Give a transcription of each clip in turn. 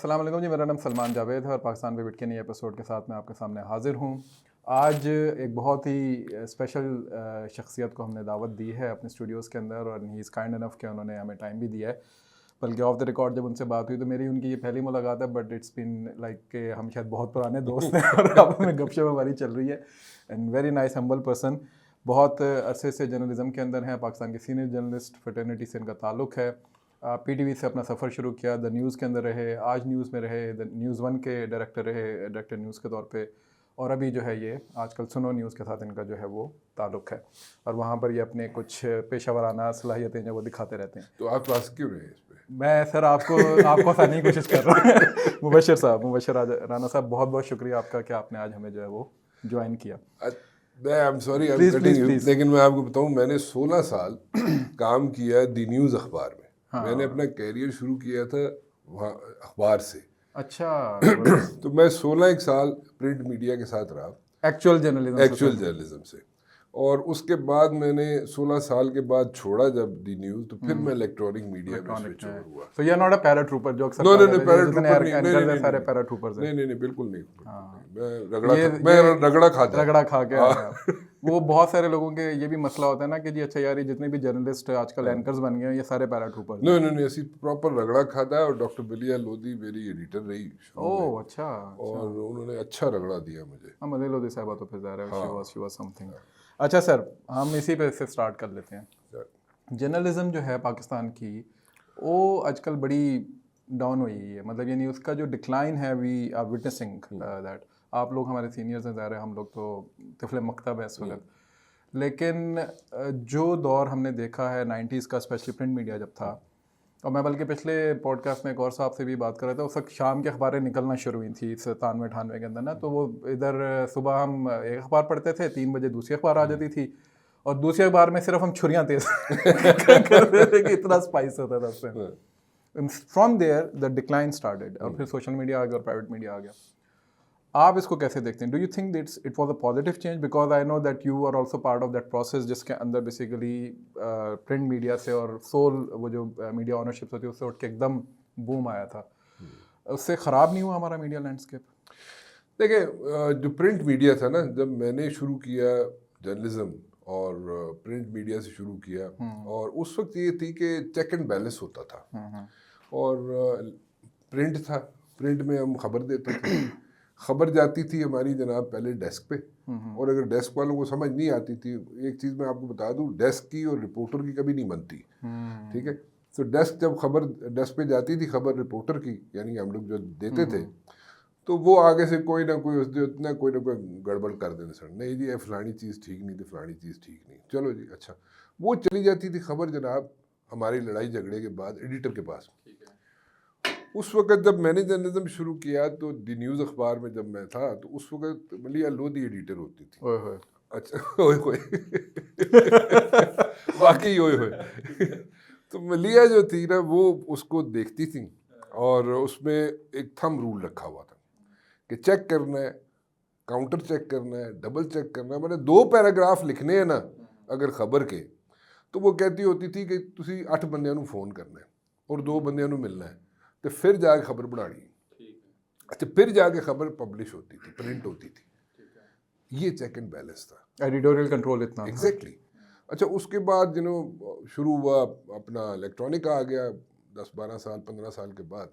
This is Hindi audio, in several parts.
अस्सलाम वालेकुम जी, मेरा नाम सलमान जावेद है और पाकिस्तान पे बिट के नए एपिसोड के साथ मैं आपके सामने हाजिर हूँ। आज एक बहुत ही स्पेशल शख्सियत को हमने दावत दी है अपने स्टूडियोज़ के अंदर और ही इज़ काइंड इनफ कि उन्होंने हमें टाइम भी दिया है। बल्कि ऑफ द रिकॉर्ड जब उनसे बात हुई तो मेरी उनकी ये पहली मुलाकात है, बट इट्स बीन लाइक कि हम शायद बहुत पुराने दोस्त हैं और अब हमें गपशप हमारी चल रही है। And very nice humble person, बहुत अरसे से जर्नलिज्म के अंदर हैं, पाकिस्तान के सीनियर जर्नलिस्ट फ्रेटर्निटी से इनका ताल्लुक़ है। PTV से अपना सफ़र शुरू किया, द न्यूज़ के अंदर रहे, आज न्यूज़ में रहे, द न्यूज़ 1 के डायरेक्टर रहे, डायरेक्टर न्यूज़ के तौर पे, और अभी जो है ये आजकल सुनो न्यूज़ के साथ इनका जो है वो ताल्लुक़ है और वहाँ पर ये अपने कुछ पेशा सलाहियतें जो वो दिखाते रहते हैं। तो आप क्लास क्यों रहे इस पे? मैं सर आपको हंसाने की कोशिश कर रहा हूँ। मुबशर राना साहब, बहुत बहुत शुक्रिया आपका कि आपने आज हमें जो है वो ज्वाइन किया। आई am sorry, I am Please, cutting please, you, please. लेकिन मैं आपको बताऊं, मैंने 16 साल काम किया दी न्यूज़ अखबार में। मैंने अपना कैरियर शुरू किया था वहाँ अखबार से। अच्छा। तो मैं 16 एक साल प्रिंट मीडिया के साथ रहा, एक्चुअल जर्नलिज्म जर्नलिज्म से। और उसके बाद मैंने 16 साल के बाद छोड़ा जब दी न्यूज़, तो फिर मैं इलेक्ट्रॉनिक मीडिया में स्विच ओवर हुआ। So you are not a paratrooper जो अक्सर नो कहा नो जाता है, पैराट्रूपर जितने नहीं, एंकर्स हैं नहीं सारे पैराट्रूपर्स हैं। नहीं बिल्कुल नहीं। ये मैं रगड़ा खाता रगड़ा खा के आया है। वो बहुत सारे लोगों के ये भी मसला होता है ना कि जी अच्छा यार, ये जितने भी जर्नलिस्ट आजकल एंकर्स बन गए हैं ये सारे पैराट्रूपर्स हैं। नहीं ऐसी प्रॉपर रगड़ा खाता है। और डॉक्टर बिलिया लोधी मेरी एडिटर रही शुरू में, ओह अच्छा। और उन्होंने अच्छा रगड़ा दिया मुझे। हाँ, मदे लोधी साहबा तो फिर ज़ाहिर है शी वाज समथिंग। अच्छा सर, हम इसी पे से स्टार्ट कर लेते हैं। जर्नलिज्म जो है पाकिस्तान की, वो आजकल बड़ी डाउन हुई है। मतलब यानी उसका जो डिक्लाइन है, वी आर विटनेसिंग दैट। आप लोग हमारे सीनियर्स हैं, ज़ाहिर है हम लोग तो तिफले मकतब है इस वक्त। लेकिन जो दौर हमने देखा है 90s का, स्पेशली प्रिंट मीडिया जब था, और मैं बल्कि पिछले पॉडकास्ट में एक और साहब से भी बात कर रहा था, उस वक्त शाम की अखबारें निकलना शुरू हुई थी 97-98 के अंदर ना। तो वो इधर सुबह हम एक अखबार पढ़ते थे, 3 बजे दूसरी अखबार आ जाती थी, और दूसरी अखबार में सिर्फ हम छुरियाँ तेज करते थे कि इतना स्पाइस होता था उसमें। From there the decline started, और फिर सोशल मीडिया आ गया और प्राइवेट मीडिया आ गया। आप इसको कैसे देखते हैं? Do you think that's it was a positive change? Because I know that you are also part of that process, जिसके अंदर बेसिकली प्रिंट मीडिया से और सोल वो जो मीडिया ऑनरशिप होती है उससे उठ के एकदम बूम आया था। उससे ख़राब नहीं हुआ हमारा मीडिया लैंडस्केप? देखिए, जो प्रिंट मीडिया था ना, जब मैंने शुरू किया जर्नलिज्म और प्रिंट मीडिया से शुरू किया, और उस वक्त ये थी कि चेक एंड बैलेंस होता था। और प्रिंट था, प्रिंट में हम खबर देते थे। खबर जाती थी हमारी जनाब पहले डेस्क पे, और अगर डेस्क वालों को समझ नहीं आती थी, एक चीज़ मैं आपको बता दूं, डेस्क की और रिपोर्टर की कभी नहीं बनती। ठीक है, तो डेस्क जब खबर डेस्क पे जाती थी, खबर रिपोर्टर की, यानी हम लोग जो देते थे, तो वो आगे से कोई ना कोई गड़बड़ कर देते सर, नहीं जी फलानी चीज़ ठीक नहीं थी, फलानी चीज़ ठीक नहीं, चलो जी अच्छा। वो चली जाती थी खबर जनाब हमारी लड़ाई झगड़े के बाद एडिटर के पास। उस वक्त जब मैंने जर्नलिज्म शुरू किया, तो दी न्यूज़ अखबार में जब मैं था, तो उस वक्त मलिया लोधी एडिटर होती थी। ओए होए। अच्छा, ओए होए। वाकई ओए होए। तो मलिया जो थी ना, वो उसको देखती थी, और उसमें एक थंब रूल रखा हुआ था कि चेक करना है, काउंटर चेक करना है, डबल चेक करना है। मैंने 2 पैराग्राफ लिखने हैं ना अगर खबर के, तो वो कहती होती थी कि तुसी 8 बंदियां नूं फोन करना है और 2 बंदियां नूं मिलना है, तो फिर जाके खबर बनानी। अच्छा, फिर जाके खबर पब्लिश होती थी, प्रिंट होती थी। ये चेक एंड बैलेंस था, एडिटोरियल कंट्रोल इतना। एग्जैक्टली। अच्छा, उसके बाद शुरू हुआ अपना इलेक्ट्रॉनिक आ गया 10-12 साल 15 साल के बाद।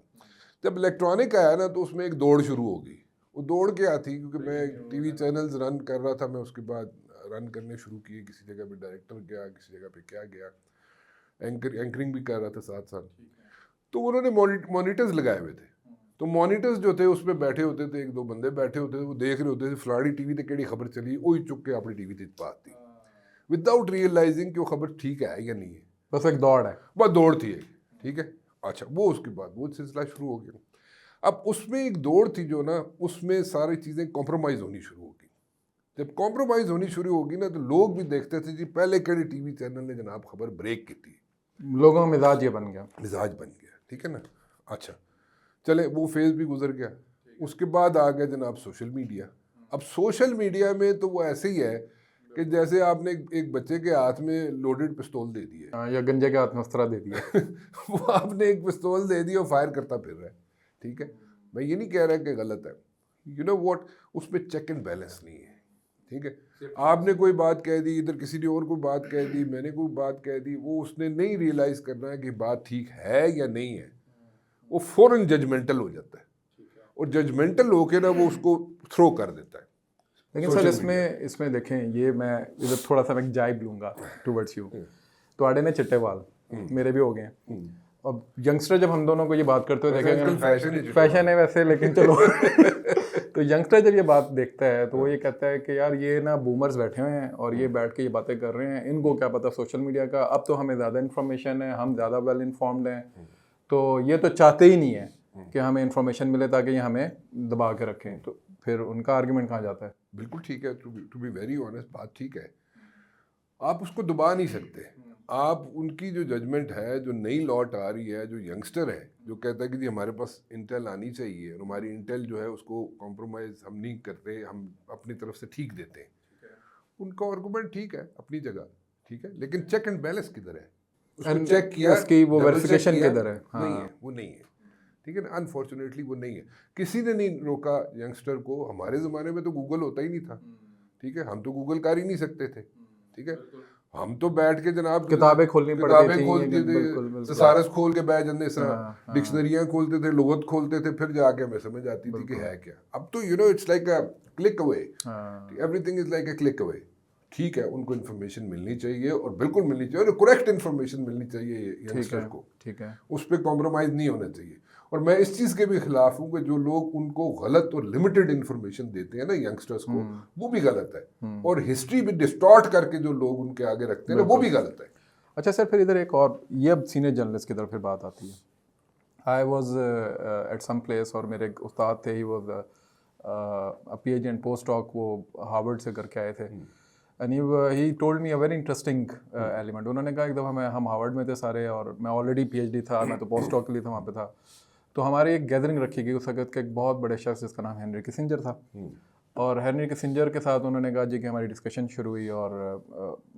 जब इलेक्ट्रॉनिक आया ना, तो उसमें एक दौड़ शुरू हो गई। वो दौड़ क्या थी, क्योंकि मैं टीवी चैनल्स रन कर रहा था, मैं उसके बाद रन करने शुरू किए, किसी जगह पे डायरेक्टर गया, किसी जगह पे क्या गया, एंकरिंग भी कर रहा था साथ साथ। तो उन्होंने मॉनिटर्स लगाए हुए थे, तो मॉनिटर्स जो थे उसमें बैठे होते थे, 1-2 बंदे बैठे होते थे, वो देख रहे होते थे फलानी टीवी ते केड़ी खबर चली, वही चुक के अपनी टीवी ते पाती, विदाउट रियलाइजिंग कि वो खबर ठीक है या नहीं है। बस एक दौड़ है, बस दौड़ थी एक, ठीक है। अच्छा, वो उसके बाद वो सिलसिला शुरू हो गया। अब उसमें एक दौड़ थी जो ना, उसमें सारी चीज़ें कॉम्प्रोमाइज़ होनी शुरू हो गई। जब कॉम्प्रोमाइज़ होनी शुरू होगी ना, तो लोग भी देखते थे जी पहले केड़ी टीवी चैनल ने जनाब खबर ब्रेक की थी, लोगों का मिजाज ये बन गया। मिजाज बन गया, ठीक है ना। अच्छा, चले वो फेज़ भी गुजर गया। उसके बाद आ गया जनाब सोशल मीडिया। अब सोशल मीडिया में तो वो ऐसे ही है कि जैसे आपने एक बच्चे के हाथ में लोडेड पिस्तौल दे दिए, या गंजे के हाथ में उस्तरा दे दिया। वो आपने एक पिस्तौल दे दी और फायर करता फिर रहा है, ठीक है, मैं ये नहीं कह रहा कि गलत है, यू नो व्हाट, उसमें चेक एंड बैलेंस नहीं है, ठीक है। आपने कोई बात कह दी, इधर किसी ने और कोई बात कह दी, मैंने कोई बात कह दी, वो उसने नहीं रियलाइज करना है कि बात ठीक है या नहीं है, वो फौरन जजमेंटल हो जाता है, और जजमेंटल होके ना वो उसको थ्रो कर देता है। लेकिन सर इसमें देखें, ये मैं इधर थोड़ा सा मैं जाइब लूँगा टूवर्ड्स यू। तो आड़े ने चिट्टे बाल मेरे भी हो गए हैं। अब यंगस्टर जब हम दोनों को ये बात करते हुए देखेंगे, फैशन है वैसे, लेकिन चलो तो यंगस्टर जब ये बात देखता है तो वो ये कहता है कि यार ये ना बूमर्स बैठे हुए हैं और ये बैठ के ये बातें कर रहे हैं, इनको क्या पता सोशल मीडिया का, अब तो हमें ज़्यादा इन्फॉर्मेशन है, हम ज़्यादा वेल इन्फॉर्म्ड हैं, तो ये तो चाहते ही नहीं है कि हमें इन्फॉर्मेशन मिले ताकि ये हमें दबा के रखें। तो फिर उनका आर्गुमेंट कहाँ जाता है? बिल्कुल ठीक है, टू बी वेरी ऑनेस्ट, बात ठीक है, आप उसको दबा नहीं सकते। आप उनकी जो जजमेंट है, जो नई लॉट आ रही है, जो यंगस्टर है जो कहता है कि जी हमारे पास इंटेल आनी चाहिए और हमारी इंटेल जो है उसको कॉम्प्रोमाइज़ हम नहीं करते, हम अपनी तरफ से ठीक देते हैं, उनका आर्गुमेंट ठीक है अपनी जगह, ठीक है, लेकिन चेक एंड बैलेंस किधर है? उसको चेक किया, उसकी वो वेरिफिकेशन किधर है? नहीं है, वो नहीं है, ठीक है ना, अनफॉर्चुनेटली वो नहीं है। किसी ने नहीं रोका यंगस्टर को, हमारे ज़माने में तो गूगल होता ही नहीं था, ठीक है, हम तो गूगल कर ही नहीं सकते थे, ठीक है, हम तो बैठ के जनाब किताबें खोलनी पड़ती थी, खोलते थे, थिसारस खोल के बैठ जाते थे, डिक्शनरियाँ खोलते थे, लुगत खोलते थे, फिर जाके हमें समझ आती थी कि है क्या। अब तो you know it's like a click away, everything is like a click away. ठीक है, उनको इन्फॉर्मेशन मिलनी चाहिए और बिल्कुल मिलनी चाहिए और करेक्ट इन्फॉर्मेशन मिलनी चाहिए यंगस्टर को, ठीक है, उस पर कॉम्प्रोमाइज़ नहीं होना चाहिए। और मैं इस चीज़ के भी खिलाफ हूँ कि जो लोग उनको गलत और लिमिटेड इन्फॉर्मेशन देते हैं ना यंगस्टर्स को, वो भी गलत है, और हिस्ट्री भी डिस्टॉर्ट करके जो लोग उनके आगे रखते हैं ना, वो भी गलत है। अच्छा सर, फिर इधर एक और, ये अब सीनियर जर्नलिस्ट की तरफ फिर बात आती है। I was at some place और मेरे एक उस्ताद थे, he was PhD and post doc, वो हार्वर्ड से करके आए थे, and he told me a very interesting element. उन्होंने कहा एक दफ़ा हम हार्वर्ड में थे सारे, और मैं ऑलरेडी PhD था, मैं तो पोस्ट डॉक के लिए था वहाँ पे था, तो हमारी एक गैदरिंग रखी गई उस वक्त के एक बहुत बड़े शख्स जिसका नाम हेनरी किसिंजर था। और हेनरी किसिंजर के साथ उन्होंने कहा जी कि हमारी डिस्कशन शुरू हुई, और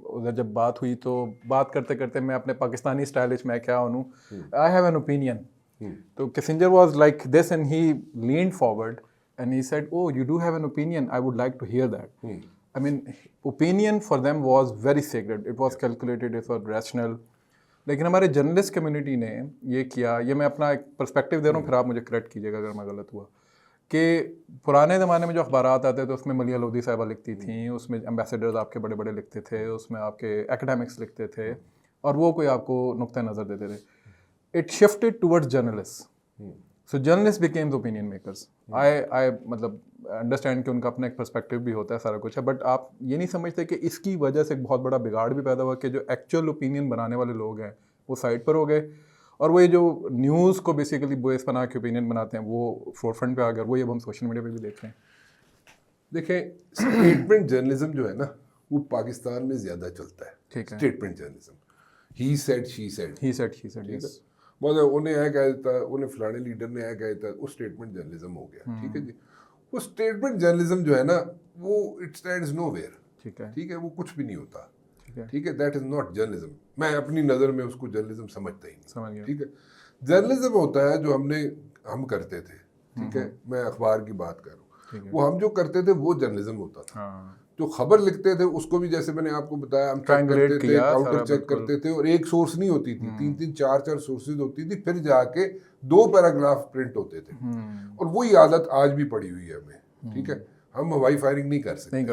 उधर जब बात हुई तो बात करते करते मैं अपने पाकिस्तानी स्टाइलिश में क्या हूँ, आई हैव एन ओपिनियन, तो Kissinger was like this and he leaned forward and he said, oh you do have an opinion, I would like to hear that. I mean, opinion for them was very sacred. It was calculated, it was rational. लेकिन हमारे जर्नलिस्ट कम्युनिटी ने ये किया, ये मैं अपना एक पर्सपेक्टिव दे रहा हूँ, फिर आप मुझे करेक्ट कीजिएगा अगर मैं गलत हुआ, कि पुराने ज़माने में जो अखबारात आते थे उसमें मलिया लोधी साहिबा लिखती थी, उसमें एम्बेसडर्स आपके बड़े बड़े लिखते थे, उसमें आपके एकेडमिक्स लिखते थे, और वो कोई आपको नुक्ता नज़र देते थे। It shifted towards journalist, so journalist becomes opinion makers. I मतलब अंडरस्टैंड कि उनका अपना एक पर्सपेक्टिव भी होता है, सारा कुछ है, बट आप ये नहीं समझते कि इसकी वजह से एक बहुत बड़ा बिगाड़ भी पैदा हुआ कि जो एक्चुअल ओपिनियन बनाने वाले लोग हैं वो साइड पर हो गए, और वो ये जो न्यूज़ को बेसिकली बेस बना के ओपिनियन बनाते हैं वो फोरफ्रंट पे आ गए, वो ये अब हम सोशल मीडिया पे भी देख रहे हैं। देखें, स्टेटमेंट जर्नलिज्म जो है ना, वो पाकिस्तान में ज़्यादा चलता है। ठीक है, statement journalism, he said she said, yes, मतलब उन्हें आया कह देता, उन्हें फलाने लीडर ने आया कह देता, वो स्टेटमेंट जर्नलिज्म हो गया, ठीक है जी। वो स्टेटमेंट जर्नलिज्म जो है ना, वो इट स्टैंड्स नोवेयर, ठीक है, वो कुछ भी नहीं होता, ठीक है, दैट इज नॉट जर्नलिज्म। मैं अपनी नज़र में उसको जर्नलिज्म समझता ही नहीं, ठीक है। जर्नलिज्म होता है जो हम करते थे, ठीक है, मैं अखबार की बात कर रहा हूँ, वो हम जो करते थे वो जर्नलिज्म होता था। जो खबर लिखते थे उसको भी, जैसे मैंने आपको बताया, हम चेक करते थे, काउंटर चेक करते थे, और एक सोर्स नहीं होती थी, 3-3 4-4 सोर्सेज होती थी, फिर जाके 2 पैराग्राफ प्रिंट होते थे, और वही आदत आज भी पड़ी हुई है हमें, ठीक है। हम हवाई फायरिंग नहीं कर सकते,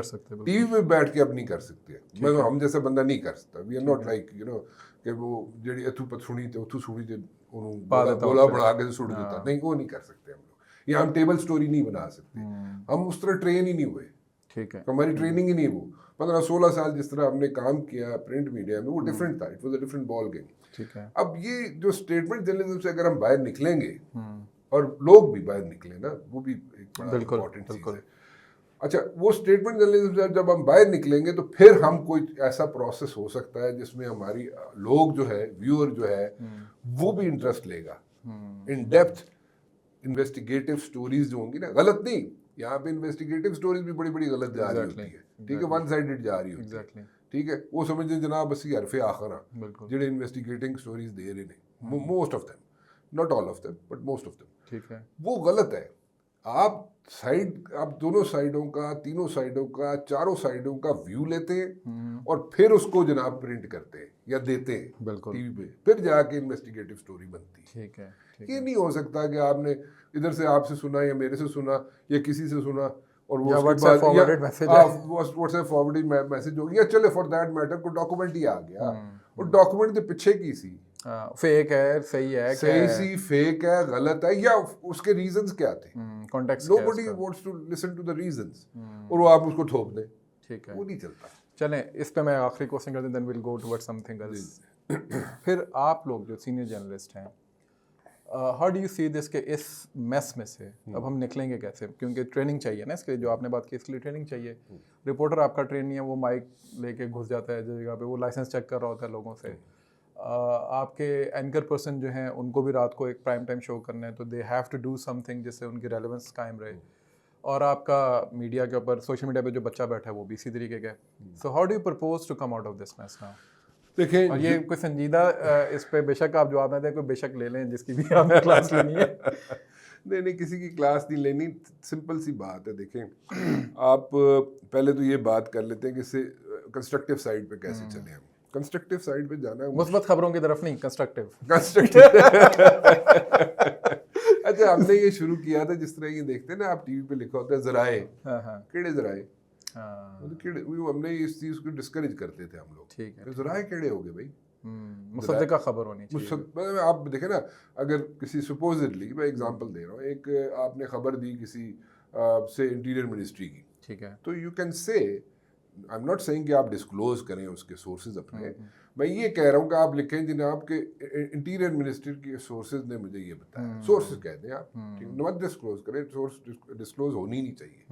टीवी पे बैठ के अब नहीं कर सकते, मतलब हम जैसा बंदा नहीं कर सकता। We are not like you know कि वो जेडी अथू पथुणी ते उथू सुड़ी ते गोला बढ़ा के सुड़ देता, नहीं, वो नहीं कर सकते हम लोग। या हम टेबल स्टोरी नहीं बना सकते, हम उस तरह ट्रेन ही नहीं हुए, ठीक है, हमारी ट्रेनिंग ही नहीं। वो 15-16 साल जिस तरह हमने काम किया प्रिंट मीडिया में, वो डिफरेंट था, it was a different ball game, ठीक है। अब ये जो स्टेटमेंट जर्नलिज्म से अगर हम बाहर निकलेंगे, और लोग भी बाहर निकले ना, वो भी एक बड़ा इंपॉर्टेंट चीज़ है। अच्छा, वो स्टेटमेंट जर्नलिज्म से जब हम बाहर निकलेंगे तो फिर हम कोई ऐसा प्रोसेस हो सकता है जिसमें हमारी लोग जो है, व्यूअर जो है, वो भी इंटरेस्ट लेगा। इन डेप्थ इन्वेस्टिगेटिव स्टोरीज जो होंगी ना, गलत नहीं, यहाँ पे इन्वेस्टिगेटिव स्टोरीज भी बड़ी बड़ी गलत जा रही होती है, ठीक है, वन साइडेड जा रही होती है, ठीक है। वो समझते जनाब बस हरफे आखरा जेडे इन्वेस्टिगेटिंग स्टोरीज दे रहे हैं most of them, not all of them but most of them, ठीक है। वो गलत है। आप दोनों साइडों का, तीनों साइडों का, चारों साइडों का व्यू लेते हैं और फिर उसको जनाब प्रिंट करते हैं या देते हैं बिल्कुल। टीवी पे, फिर जाके इन्वेस्टिगेटिव स्टोरी बनती है। ठीक है, ठीक ये है। नहीं हो सकता कि आपने इधर से आपसे सुना या मेरे से सुना या किसी से सुना और वो या उसके WhatsApp बाद या forwarded message है। व्हाट्सएप फॉरवर्डेड मैसेज हो गया, चले फॉर दैट मैटर को डॉक्यूमेंट ही आ गया और डॉक्यूमेंट के पीछे की सी फेक है, सही है, सही सी, फेक है, गलत है, या उसके रीजंस क्या थे, context nobody wants to listen to the reasons, और वो आप उसको थोप दें, ठीक है। वो नहीं चलता। चलें, इस पे मैं आखिरी क्वेश्चन करते हैं, then will go towards something else. फिर आप लोग जो सीनियर जर्नलिस्ट हैं, how do you see this के इस मेस में से अब हम निकलेंगे कैसे? क्योंकि ट्रेनिंग चाहिए ना इसके लिए, जो आपने बात की, इसके लिए ट्रेनिंग चाहिए। रिपोर्टर आपका ट्रेन नहीं है, वो माइक लेके घुस जाता है जगह पे, वो लाइसेंस चेक कर रहा होता है लोगों से। आपके एंकर पर्सन जो हैं उनको भी रात को एक प्राइम टाइम शो करना है, तो they have to do something जिससे उनकी रेलेवेंस कायम रहे। और आपका मीडिया के ऊपर, सोशल मीडिया पे जो बच्चा बैठा है वो भी इसी तरीके का है। So how do you propose to come out of this mess now? देखें, और ये कोई संजीदा इस पे बेशक आप जवाब ना दें, कोई बेशक ले लें जिसकी भी आपने क्लास लेनी है। नहीं, किसी की क्लास नहीं लेनी, सिंपल सी बात है। देखें, आप पहले तो ये बात कर लेते हैं कि इससे कंस्ट्रक्टिव साइड पे कैसे चले हम। कंस्ट्रक्टिव साइड पे जाना है, मुस्बत खबरों की तरफ नहीं, कंस्ट्रक्टिव। अच्छा, हमने ये शुरू किया था जिस तरह ये देखते हैं ना, आप टीवी पे लिखा होता है जराए, केड़े जराए, हमने इस चीज को डिस्करेज करते थे हम लोग। ठीक है, जराए केड़े हो गए भाई, मुसद्दिका खबर होनी चाहिए। आप देखें ना, अगर किसी सुपोजिटली, मैं एग्जांपल दे रहा हूँ, एक आपने खबर दी किसी से इंटीरियर मिनिस्ट्री की, ठीक है, तो you can say, I am not saying कि आप डिस्क्लोज करें उसके सोर्सेज अपने, मैं ये कह रहा हूँ कि आप लिखें जनाब के इंटीरियर मिनिस्ट्री के सोर्सेज ने मुझे ये बताया, सोर्सेज कहते हैं आप, मत डिस्क्लोज करें, सोर्स डिस्क्लोज होनी नहीं चाहिए,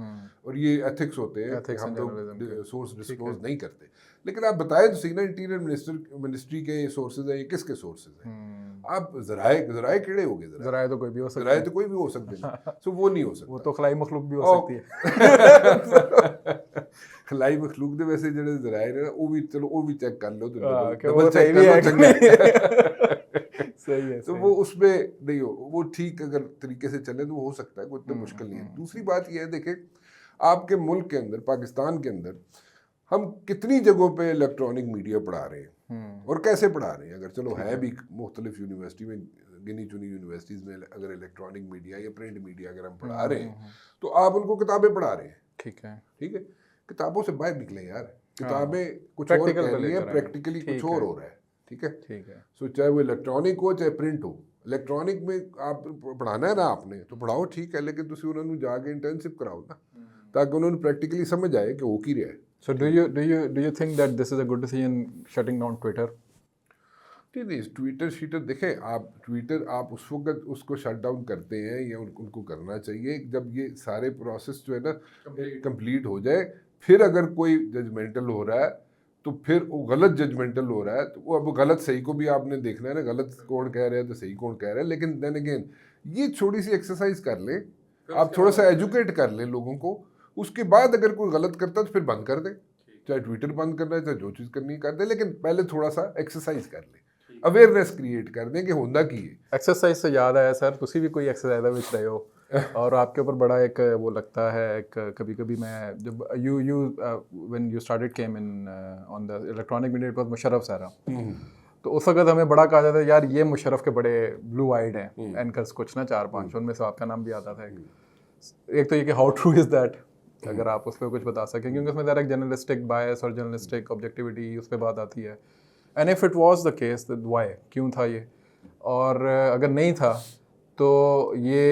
और ये एथिक्स होते हैं कि हम लोग सोर्स डिस्क्लोज नहीं करते, लेकिन आप बताएं तो सही ना, इंटीरियर मिनिस्ट्री के सोर्सेज हैं, ये किसके सोर्सेज हैं? आप जराए केड़े हो गए, जराए तो कोई भी हो सकता है, जराए तो कोई भी हो सकते हैं, सो वो नहीं हो सकता, वो तो खलाई मखलूक भी हो सकती है। खलाई मखलूक दे वैसे ਜਿਹੜੇ ਜ਼ਰਾਇਰ ਨੇ ਉਹ ਵੀ ਚਲੋ ਉਹ ਵੀ ਚੈੱਕ कर लो, तो डबल चेक कर लो, चंगा है। सही है, तो वो उसमें नहीं हो, वो ठीक अगर तरीके से चले तो वो हो सकता है, कोई इतना मुश्किल नहीं है। दूसरी बात ये है, देखें, आपके मुल्क के अंदर, पाकिस्तान के अंदर, हम कितनी जगहों पे इलेक्ट्रॉनिक मीडिया पढ़ा रहे हैं और कैसे पढ़ा रहे हैं। अगर चलो है भी मुख्तलिफ यूनिवर्सिटी में, गिनी चुनी यूनिवर्सिटीज़ में अगर इलेक्ट्रॉनिक मीडिया या प्रिंट मीडिया अगर हम पढ़ा रहे हैं, तो आप उनको किताबें पढ़ा रहे हैं, ठीक है, किताबों से बाहर निकले यार, किताबें कुछ और कह रही है, प्रैक्टिकली कुछ और हो रहा है, ठीक है। सो चाहे वो इलेक्ट्रॉनिक हो चाहे प्रिंट हो, इलेक्ट्रॉनिक में आप पढ़ाना है ना आपने, तो पढ़ाओ ठीक है, लेकिन तुम उन्होंने जाके इंटर्नशिप कराओ ना, ताकि उन्होंने प्रैक्टिकली समझ आए कि वो की रहा है। So do you think that this is a good decision shutting down Twitter? नहीं, ट्विटर शीटर देखें, आप ट्विटर आप उस वक्त उसको शट डाउन करते हैं या उनको करना चाहिए जब ये सारे प्रोसेस जो है ना कंप्लीट हो जाए। फिर अगर कोई जजमेंटल हो रहा है तो फिर वो गलत जजमेंटल हो रहा है, तो वो अब गलत सही को भी आपने देखना है ना, गलत कौन कह रहा है तो सही कौन कह रहा है। लेकिन देन अगेन ये थोड़ी सी एक्सरसाइज कर लें, आप थोड़ा सा एजुकेट कर लें लोगों को, उसके बाद अगर कोई गलत करता है तो फिर बंद कर दें, चाहे ट्विटर बंद करना है चाहे जो चीज़ करनी कर दें, लेकिन पहले थोड़ा सा एक्सरसाइज कर लें, अवेयरनेस क्रिएट कर दें कि होंदा की है। एक्सरसाइज से याद आया सर, तुसी भी कोई एक्सरसाइज विच रहे हो और आपके ऊपर बड़ा एक वो लगता है, एक कभी कभी मैं जब you when you started came in on the electronic media पर मुशर्रफ सारा, तो उस वक्त हमें बड़ा कहा जाता है यार ये मुशर्रफ के बड़े ब्लू आइड हैं एंकर्स, कुछ ना 4-5, उनमें से आपका नाम भी आता था। एक तो ये कि हाउ ट्रू इज़ दैट, अगर आप उस पर कुछ बता सकें, क्योंकि उसमें ज़रा एक जर्नलिस्टिक बायस और जर्नलिस्टिक ऑब्जेक्टिविटी उस पर बात आती है। And if it was the case that why, क्यों था ये, और अगर नहीं था तो ये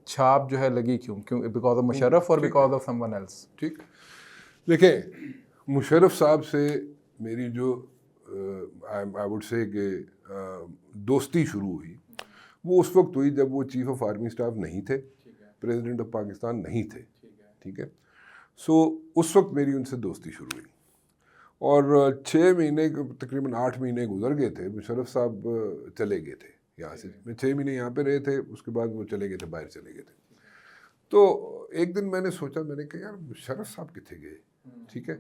छाप जो है लगी क्यों बिकॉज ऑफ मुशर्रफ और बिकॉज ऑफ समवन एल्स। ठीक, देखिए, मुशर्रफ साहब से मेरी जो आई वुड से कि दोस्ती शुरू हुई, वो उस वक्त हुई जब वो चीफ ऑफ आर्मी स्टाफ नहीं थे, प्रेसिडेंट ऑफ पाकिस्तान नहीं थे, ठीक है। सो उस वक्त मेरी उनसे दोस्ती शुरू हुई और 6 महीने तकरीबन 8 महीने गुजर गए थे, मुशर्रफ साहब चले गए थे यहाँ से, मैं 6 महीने यहाँ पे रहे थे, उसके बाद वो चले गए थे, बाहर चले गए थे। तो एक दिन मैंने सोचा, मैंने कहा यार मुशर्रफ साहब कितने गए, ठीक है,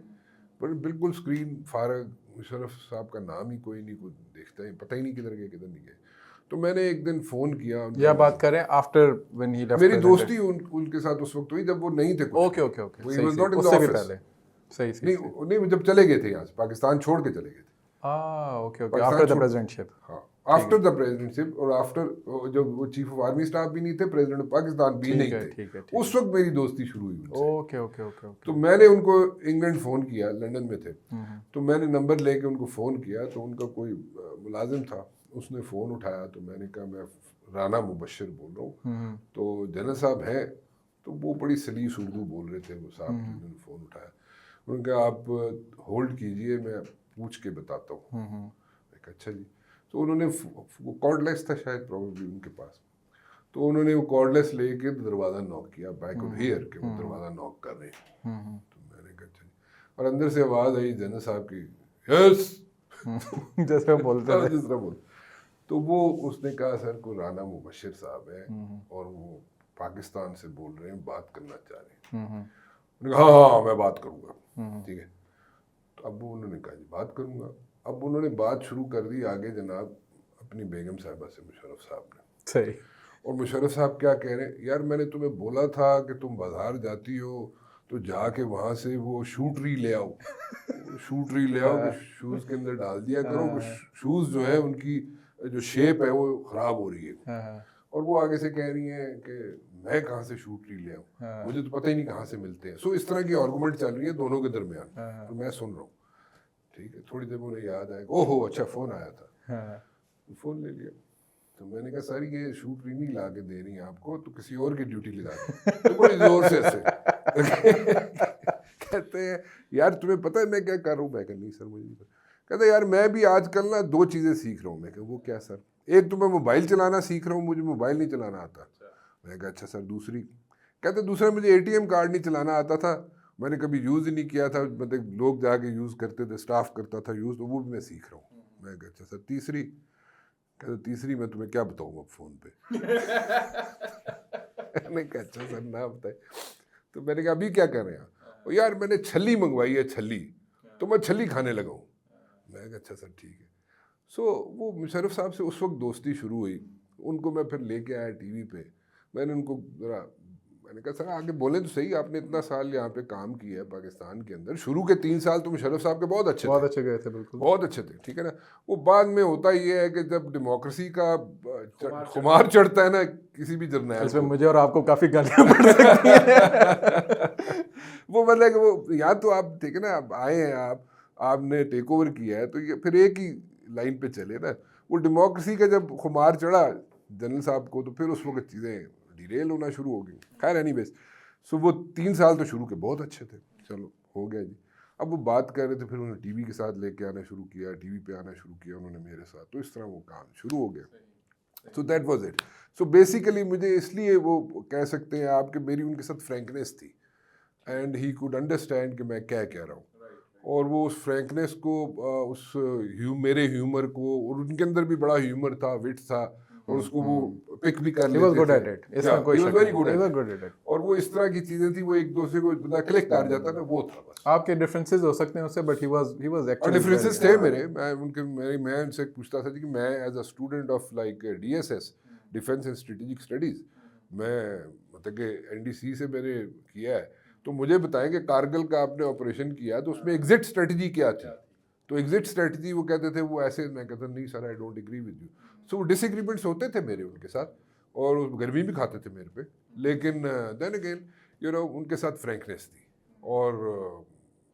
पर बिल्कुल स्क्रीन फारग, मुशर्रफ साहब का नाम ही कोई नहीं, कुछ देखता ही पता ही नहीं किधर गए किधर नहीं गए। तो मैंने एक दिन फ़ोन किया या बात करें आफ्टर व्हेन ही लेफ्ट? मेरी दोस्ती उनके साथ उस वक्त हुई जब वो नहीं थे कुछ। ओके ओके ओके, He सही was not in the उससे भी office. पहले, सही सही नहीं नहीं, जब चले गए थे यहाँ से, पाकिस्तान छोड़ के चले गए थे। Okay okay, Pakistan after the छोड़- प्रेसिडेंटशिप। हाँ, आफ्टर द प्रेसिडेंटशिप और आफ्टर जब वो चीफ ऑफ आर्मी स्टाफ भी नहीं थे, प्रेसिडेंट ऑफ पाकिस्तान भी नहीं थे, ठीक है उस वक्त मेरी दोस्ती शुरू हुई उनसे। Okay okay okay okay. तो मैंने उनको इंग्लैंड फ़ोन किया, लंदन में थे, तो मैंने नंबर लेके उनको फ़ोन किया, तो उनका कोई मुलाजिम था, उसने फ़ोन उठाया, तो मैंने कहा मैं राना मुबश्शिर बोल रहा हूँ, तो जनरल साहब हैं? तो वो बड़ी सलीस उर्दू बोल रहे थे वो साहब, जिन्होंने फ़ोन उठाया। उन्होंने कहा आप होल्ड कीजिए, मैं पूछ के बताता हूँ। मैं कहा अच्छा जी। तो उन्होंने वो कॉर्डलेस था शायद प्रॉब्लली उनके पास, तो उन्होंने वो कॉर्डलेस लेके दरवाज़ा नॉक किया, बैक ऑफ हियर के वो दरवाज़ा नॉक कर रहे हैं। तो मैंने कहा अच्छा जी, और अंदर से आवाज़ आई जनरल साहब की, यस जैसे वो बोलते थे। जिस तरह बोल। तो वो उसने कहा सर को राना मुबश्शिर साहब है और वो पाकिस्तान से बोल रहे हैं, बात करना चाह रहे हैं। उन्होंने कहा हाँ हाँ मैं बात करूँगा, ठीक है। तो अब वो उन्होंने कहा जी बात करूँगा। अब उन्होंने बात शुरू कर दी आगे जनाब अपनी बेगम साहिबा से, मुशर्रफ साहब ने। सही। और मुशर्रफ साहब क्या कह रहे हैं, यार मैंने तुम्हें बोला था कि तुम बाजार जाती हो तो जाके वहाँ से वो शूटरी ले आओ, शूटरी ले आओ, शूज़ के अंदर डाल दिया करो, शूज़ जो है उनकी जो शेप है वो ख़राब हो रही है। और वो आगे से कह रही हैं कि मैं कहाँ से शूटरी ले आऊँ, मुझे तो पता ही नहीं कहाँ से मिलते हैं। सो इस तरह की आर्गूमेंट चल रही है दोनों के दरमियान, तो मैं सुन रहा हूँ। ठीक है, थोड़ी देर में उन्हें याद आया, ओहो अच्छा फ़ोन आया था, फ़ोन ले लिया। तो मैंने कहा सर ये शूटरी नहीं ला के दे रही हैं आपको, तो किसी और की ड्यूटी लगा दो। तो बड़ी ज़ोर से ऐसे कहते हैं यार तुम्हें पता है मैं क्या कर रहा हूँ? मैं कहा नहीं सर मुझे नहीं पता। कहते यार मैं भी आजकल ना 2 चीज़ें सीख रहा हूँ। मैं कहा वो क्या सर? एक तो मैं मोबाइल चलाना सीख रहा हूँ, मुझे मोबाइल नहीं चलाना आता। मैं कहा अच्छा सर दूसरी? कहते दूसरा मुझे ATM कार्ड नहीं चलाना आता था, मैंने कभी यूज़ ही नहीं किया था, मतलब लोग जाके यूज़ करते थे, स्टाफ करता था यूज़, तो वो भी मैं सीख रहा हूँ। मैं कहा अच्छा सर तीसरी? कहते तीसरी मैं तुम्हें क्या बताऊँ अब फ़ोन पे। मैंने कहा अच्छा सर ना बताए। तो मैंने कहा अभी क्या कर रहे हैं? और यार मैंने छल्ली मंगवाई है, छल्ली, तो मैं छल्ली खाने लगा हूँ। मैं कहा अच्छा सर ठीक है। सो वो मुशर्रफ साहब से उस वक्त दोस्ती शुरू हुई। उनको मैं फिर लेके आया टीवी पे। मैंने उनको ज़रा मैंने कहा सर आगे बोले तो सही, आपने इतना साल यहाँ पे काम किया है पाकिस्तान के अंदर, शुरू के 3 साल तो मुशर्रफ साहब के बहुत अच्छे गए थे, बिल्कुल बहुत अच्छे थे, ठीक है ना। वो बाद में होता ये है कि जब डेमोक्रेसी का खुमार चढ़ता है ना किसी भी जर्नैल इसमें को, मुझे और आपको काफ़ी गालियाँ पड़ सकती हैं। वो मतलब कि वो या तो आप ठीक है ना, आप आए हैं, आपने टेक ओवर किया है, तो ये फिर एक ही लाइन पे चले ना। वो डेमोक्रेसी का जब खुमार चढ़ा जनरल साहब को, तो फिर उस वक्त चीज़ें डिरेल होना शुरू हो गई। खैर एनीवेज, सो वो 3 साल तो शुरू के बहुत अच्छे थे, चलो हो गया जी। अब वो बात कर रहे थे, फिर उन्होंने टीवी के साथ लेके आना शुरू किया, टीवी पे आना शुरू किया उन्होंने मेरे साथ, तो इस तरह वो काम शुरू हो गया। So that was it. So basically मुझे इसलिए वो कह सकते हैं आप कि मेरी उनके साथ फ्रैंकनेस थी, एंड ही कुड अंडरस्टैंड कि मैं क्या कह रहा हूँ, और वो उस फ्रैंकनेस को मेरे ह्यूमर को, और उनके अंदर भी बड़ा ह्यूमर था, विट था, और उसको वो पिक भी कर लेते थे। इसमें कोई शक नहीं, और वो इस तरह की चीजें थी, वो एक दूसरे को बंदा क्लिक कर जाता ना, वो था बस। आपके डिफरेंसेस हो सकते हैं उससे, बट ही वाज और एक्चुअली डिफरेंसेस थे मेरे, मैं उनसे पूछता था कि मैं as a student of like DSS, defence and strategic studies, मैं मतलब कि NDC से मैंने किया है, तो मुझे बताएं कि कारगिल का आपने ऑपरेशन किया तो उसमें एग्जिट स्ट्रेटजी क्या थी? तो एग्जिट स्ट्रेटजी वो कहते थे वो ऐसे, मैं कहता नहीं sir I don't agree with you. So disagreements होते थे मेरे उनके साथ, और गर्मी भी खाते थे मेरे पे, लेकिन देन अगेन यू नो उनके साथ फ्रैंकनेस थी, और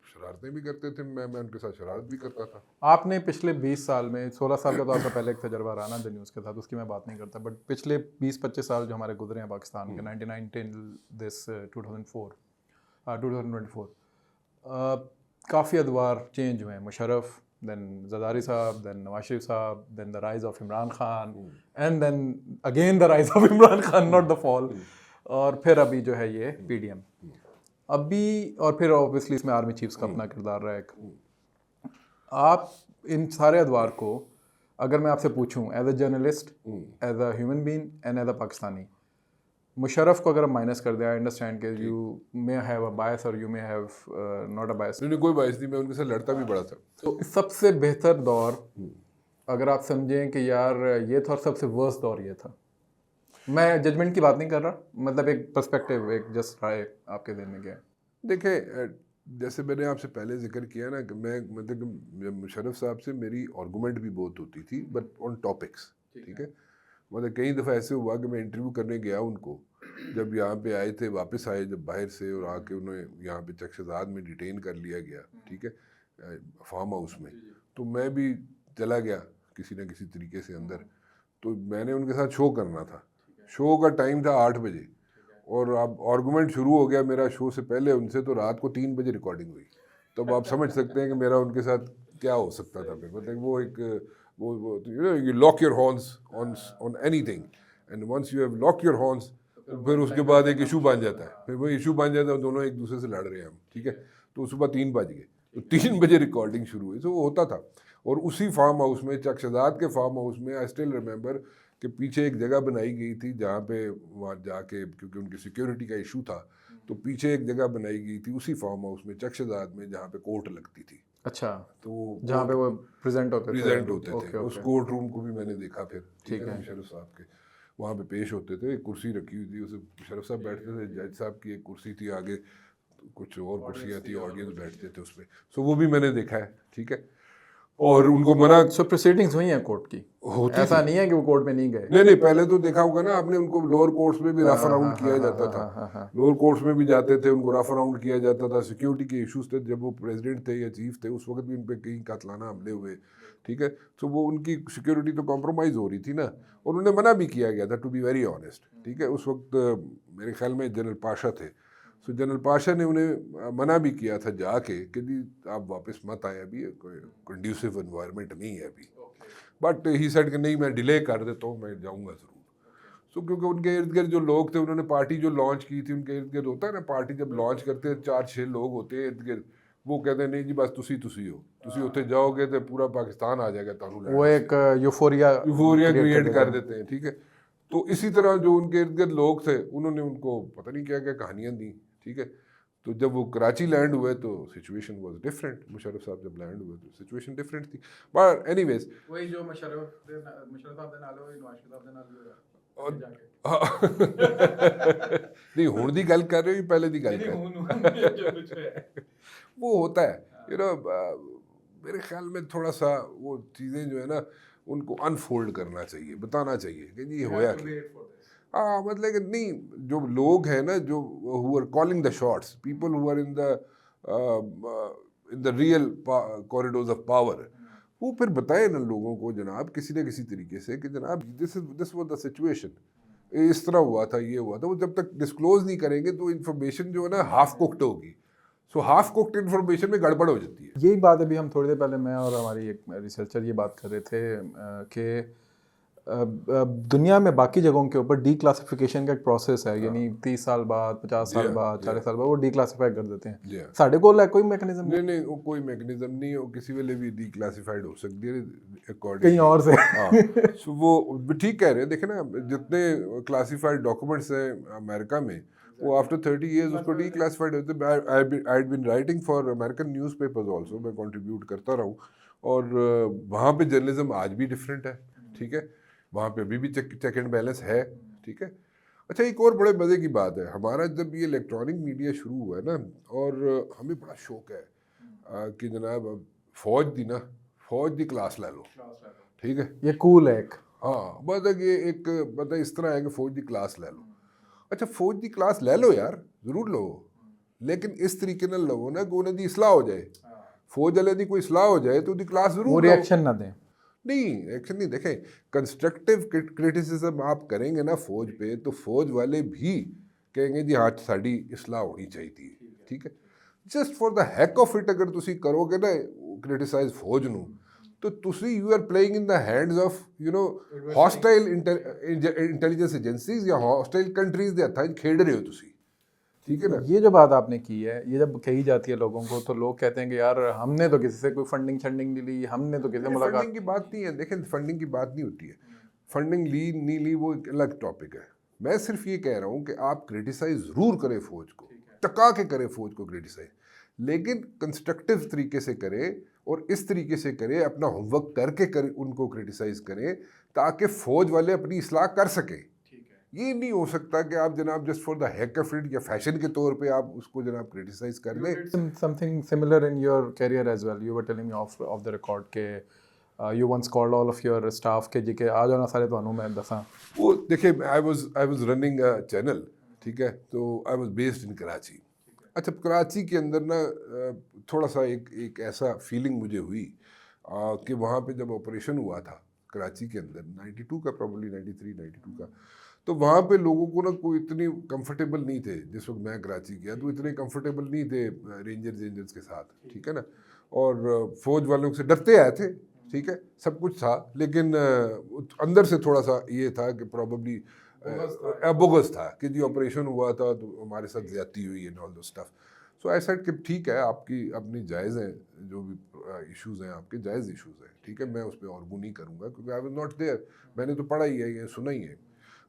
शरारतें भी करते थे, मैं उनके साथ शरारत भी करता था। आपने पिछले 20 साल में, 16 साल का तो आपका पहले एक तजर्बा रहा ना द न्यूज़ के साथ, उसकी मैं बात नहीं करता, बट पिछले 20-25 साल जो हमारे गुजरे हैं पाकिस्तान के, 99 टिल दिस 2024, काफ़ी अदवार चेंज हुए हैं। मुशर्रफ, देन जरदारी साहब, देन नवाज शरीफ साहब, then the rise of Imran Khan, and then again the rise of Imran Khan, not the fall, और फिर अभी जो है ये PDM अभी, और फिर ऑब्वियसली इसमें आर्मी चीफ्स का अपना किरदार रहा है। आप इन सारे अदवार को अगर मैं आपसे पूछूं as a journalist, as a human being and as a Pakistani, Musharraf को अगर हम माइनस कर दें, आई अंडरस्टैंड कि you may have a bias और you may have not a bias, नहीं कोई बायस नहीं, मैं उनके साथ लड़ता भी बड़ा था। तो सबसे बेहतर दौर अगर आप समझें कि यार ये था और सबसे वर्स्ट दौर ये था, मैं जजमेंट की बात नहीं कर रहा, मतलब एक पर्सपेक्टिव, एक जस्ट राय आपके दिन में क्या है? देखें, जैसे मैंने आपसे पहले जिक्र किया ना कि मैं मतलब कि मुशर्रफ साहब से मेरी आर्गूमेंट भी बहुत होती थी, बट ऑन टॉपिक्स, ठीक है। मतलब कई दफ़ा ऐसे हुआ कि मैं इंटरव्यू करने गया उनको, जब यहाँ पे आए थे, वापस आए जब बाहर से, और आके उन्हें यहाँ पे चकशदाद में डिटेन कर लिया गया, ठीक है, फार्म हाउस में। तो मैं भी चला गया किसी न किसी तरीके से अंदर। तो मैंने उनके साथ शो करना था, शो का टाइम था 8 बजे, और अब आर्गूमेंट शुरू हो गया मेरा शो से पहले उनसे, तो रात को 3 बजे रिकॉर्डिंग हुई। तब आप समझ सकते हैं कि मेरा उनके साथ क्या हो सकता था। फिर मतलब वो एक वो you know, you lock your horns on anything, and once you have lock your horns, फिर उसके बाद एक इशू बन जाता है, फिर वो इशू बन जाता है, दोनों एक दूसरे से लड़ रहे हैं हम, ठीक है। तो सुबह 3 बज गए, तो 3 बजे रिकॉर्डिंग शुरू हुई। तो वो होता था, और उसी फार्म हाउस में, चकशदाद के फार्म हाउस में, आई स्टिल रिमेंबर कि पीछे एक जगह बनाई गई थी जहाँ पे वहाँ जाके, क्योंकि उनकी सिक्योरिटी का इशू था, तो पीछे एक जगह बनाई गई थी उसी फार्म हाउस में चकशदाद में, जहाँ पे कोर्ट लगती थी। अच्छा, तो जहाँ पे वो प्रेजेंट होते थे उस कोर्ट रूम को भी मैंने देखा फिर, ठीक है, मुशर्रफ साहब के वहाँ पे पेश होते थे। एक कुर्सी रखी हुई थी, उसे मुशर्रफ साहब बैठते थे, जज साहब की एक कुर्सी थी आगे, कुछ और कुर्सियाँ थी, ऑडियंस बैठते थे उस पर। सो वो भी मैंने देखा है, ठीक है। और उनको मना, सो प्रोसीडिंग्स हुई हैं कोर्ट की, होती ऐसा थी। नहीं है कि वो कोर्ट में नहीं गए? नहीं, पहले तो देखा होगा ना आपने, उनको लोअर कोर्ट्स में भी रफ अराउंड किया जाता था, लोअर कोर्ट्स में भी जाते थे, उनको रफ अराउंड किया जाता था। सिक्योरिटी के इश्यूज थे, जब वो प्रेसिडेंट थे या चीफ थे, उस वक्त भी उन पर कई कातलाना हमले हुए, ठीक है। तो वो उनकी सिक्योरिटी तो कॉम्प्रोमाइज़ हो रही थी ना, और उन्हें मना भी किया गया था, टू बी वेरी ऑनेस्ट, ठीक है। उस वक्त मेरे ख्याल में जनरल पाशा थे, सो जनरल पाशा ने उन्हें मना भी किया था जाके कि जी आप वापस मत आए, अभी कोई कंड्यूसिव एनवायरनमेंट नहीं है अभी। बट ही सेड कि नहीं, मैं डिले कर देता हूँ, मैं जाऊँगा ज़रूर। सो क्योंकि उनके इर्द गिर्द जो लोग थे, उन्होंने पार्टी जो लॉन्च की थी, उनके इर्द गिर्द होता है ना, पार्टी जब लॉन्च करते हैं 4-6 लोग होते हैं इर्द गिर्द, वो कहते हैं नहीं जी बस तुसी हो, तुसी उत्थे जाओगे तो पूरा पाकिस्तान आ जाएगा तानू लैंड। वो एक यूफोरिया क्रिएट कर देते हैं, ठीक है। तो इसी तरह जो उनके इर्द गिर्द लोग थे, उन्होंने उनको पता नहीं क्या क्या कहानियाँ दी, ठीक है। तो जब वो कराची लैंड हुए तो सिचुएशन वाज डिफरेंट। मुशर्रफ साहब जब लैंड हुए तो सिचुएशन डिफरेंट थी, बट एनीवेज वही जो मुशर्रफ साहब दे नाल होई, नवाज शरीफ साहब दे नाल भी नहीं हुण दी गल कर रहे हो, पहले दी गल कर वो होता है, यू नो। मेरे ख्याल में थोड़ा सा वो चीज़ें जो है ना, उनको अनफोल्ड करना चाहिए, बताना चाहिए कि जी होया क्या। हाँ, मतलब कि नहीं, जो लोग हैं ना, जो who are calling the shots, people who are in the real corridors of power, वो फिर बताए ना लोगों को, जनाब किसी न किसी तरीके से कि जनाब दिस वाज द सिचुएशन, इस तरह हुआ था, ये हुआ था। वो जब तक डिस्क्लोज नहीं करेंगे तो इन्फॉर्मेशन जो है ना हाफ कुक्ड होगी। सो हाफ कुक्ड इन्फॉर्मेशन में गड़बड़ हो जाती है। यही बात अभी हम थोड़ी देर पहले मैं और हमारी एक रिसर्चर ये बात कर रहे थे कि दुनिया में बाकी जगहों के ऊपर डी क्लासिफिकेशन का एक प्रोसेस है, यानी 30 साल बाद, 50 साल बाद, 40 साल बाद वो डी क्लासीफाई कर देते हैं। साढ़े कोल है कोई मैकेनिज्म? नहीं, वो कोई मैकेनिज्म नहीं है, वो किसी वेले भी डी क्लासिफाइड हो सकती है अकॉर्डिंग कहीं और से। हाँ, सो वो ठीक कह रहे हैं। देखे ना, जितने क्लासिफाइड डॉक्यूमेंट्स हैं अमेरिका में, वो आफ्टर 30 years उसको डी क्लासिफाइड होते हैं। I had been writing for American newspapers also, मैं कंट्रीब्यूट करता रहा हूँ, और वहाँ पे जर्नलिज्म आज भी डिफरेंट है, ठीक है। वहाँ पे अभी भी चेक एंड बैलेंस है, ठीक है। अच्छा, एक और बड़े मज़े की बात है, हमारा जब ये इलेक्ट्रॉनिक मीडिया शुरू हुआ है ना, और हमें बड़ा शौक है कि जनाब फौज दी क्लास ले लो, ठीक है। ये कूल है एक। हाँ, मतलब ये एक मतलब इस तरह है कि फौज दी क्लास ले लो। अच्छा, फौज दी क्लास ले लो यार, ज़रूर लो, लेकिन इस तरीके ना लो ना कि उन्हें दी इसलाह हो जाए, फौज वाले दी कोई इसलाह हो जाए तो दी क्लास ज़रूर लो। रिएक्शन ना दें। नहीं, एक्शन नहीं। देखें, कंस्ट्रक्टिव क्रिटिसिज्म आप करेंगे ना फौज पे, तो फौज वाले भी कहेंगे जी हाँ साड़ी इसलाह होनी चाहिए थी, ठीक है। Just for the heck of it अगर तुसी करोगे ना क्रिटिसाइज फौज नू, तो तुसी you are playing in the hands of you know hostile intelligence agencies या हॉस्टाइल कंट्रीज दे हत्थां खेड रहे हो तुसी, ठीक है ना। ये जो बात आपने की है, ये जब कही जाती है लोगों को, तो लोग कहते हैं कि यार हमने तो किसी से कोई फंडिंग नहीं ली, हमने तो किसी से मुलाकात। फंडिंग की बात नहीं है, देखें फंडिंग की बात नहीं होती है, फंडिंग ली नहीं ली वो एक अलग टॉपिक है। मैं सिर्फ ये कह रहा हूँ कि आप क्रिटिसाइज ज़रूर करें फौज को, टका के करें फौज को क्रिटिसाइज, लेकिन कंस्ट्रक्टिव तरीके से करें और इस तरीके से करें, अपना होमवर्क करके उनको क्रिटिसाइज करें ताकि फ़ौज वाले अपनी इस्लाह कर सकें। ये नहीं हो सकता कि आप जनाब just for the heck of it या फैशन के तौर पे आप उसको जनाब क्रिटिसाइज कर दें। Something similar in your career as well. You were telling me off the record के you once called all of your staff के जी के आ जाओ ना सारे ਤੁਹਾਨੂੰ मैं दसा। वो देखिए I was running a channel, ठीक है, तो I was based in Karachi. अच्छा, कराची के अंदर ना थोड़ा सा एक ऐसा फीलिंग मुझे हुई कि वहाँ पे जब ऑपरेशन हुआ था कराची के अंदर 92 का, प्रॉब्ली 93 92 का, तो वहाँ पे लोगों को ना कोई इतनी कंफर्टेबल नहीं थे। जिस वक्त मैं कराची गया तो इतने कंफर्टेबल नहीं थे रेंजर्स के साथ, ठीक है ना, और फौज वालों से डरते आए थे, ठीक है, सब कुछ था, लेकिन अंदर से थोड़ा सा ये था कि प्रॉबली बोगस था कि जी ऑपरेशन हुआ था तो हमारे साथ ज्यादती हुई एंड ऑल दो स्टफ। सो आई सेड कि ठीक है, आपकी अपनी जायज़ हैं, जो भी इश्यूज़ हैं आपके जायज़ इश्यूज़ हैं, ठीक है, मैं उस पर आर्गू नहीं करूँगा क्योंकि आई वाज नॉट देयर, मैंने तो पढ़ा ही है, ये सुना ही है,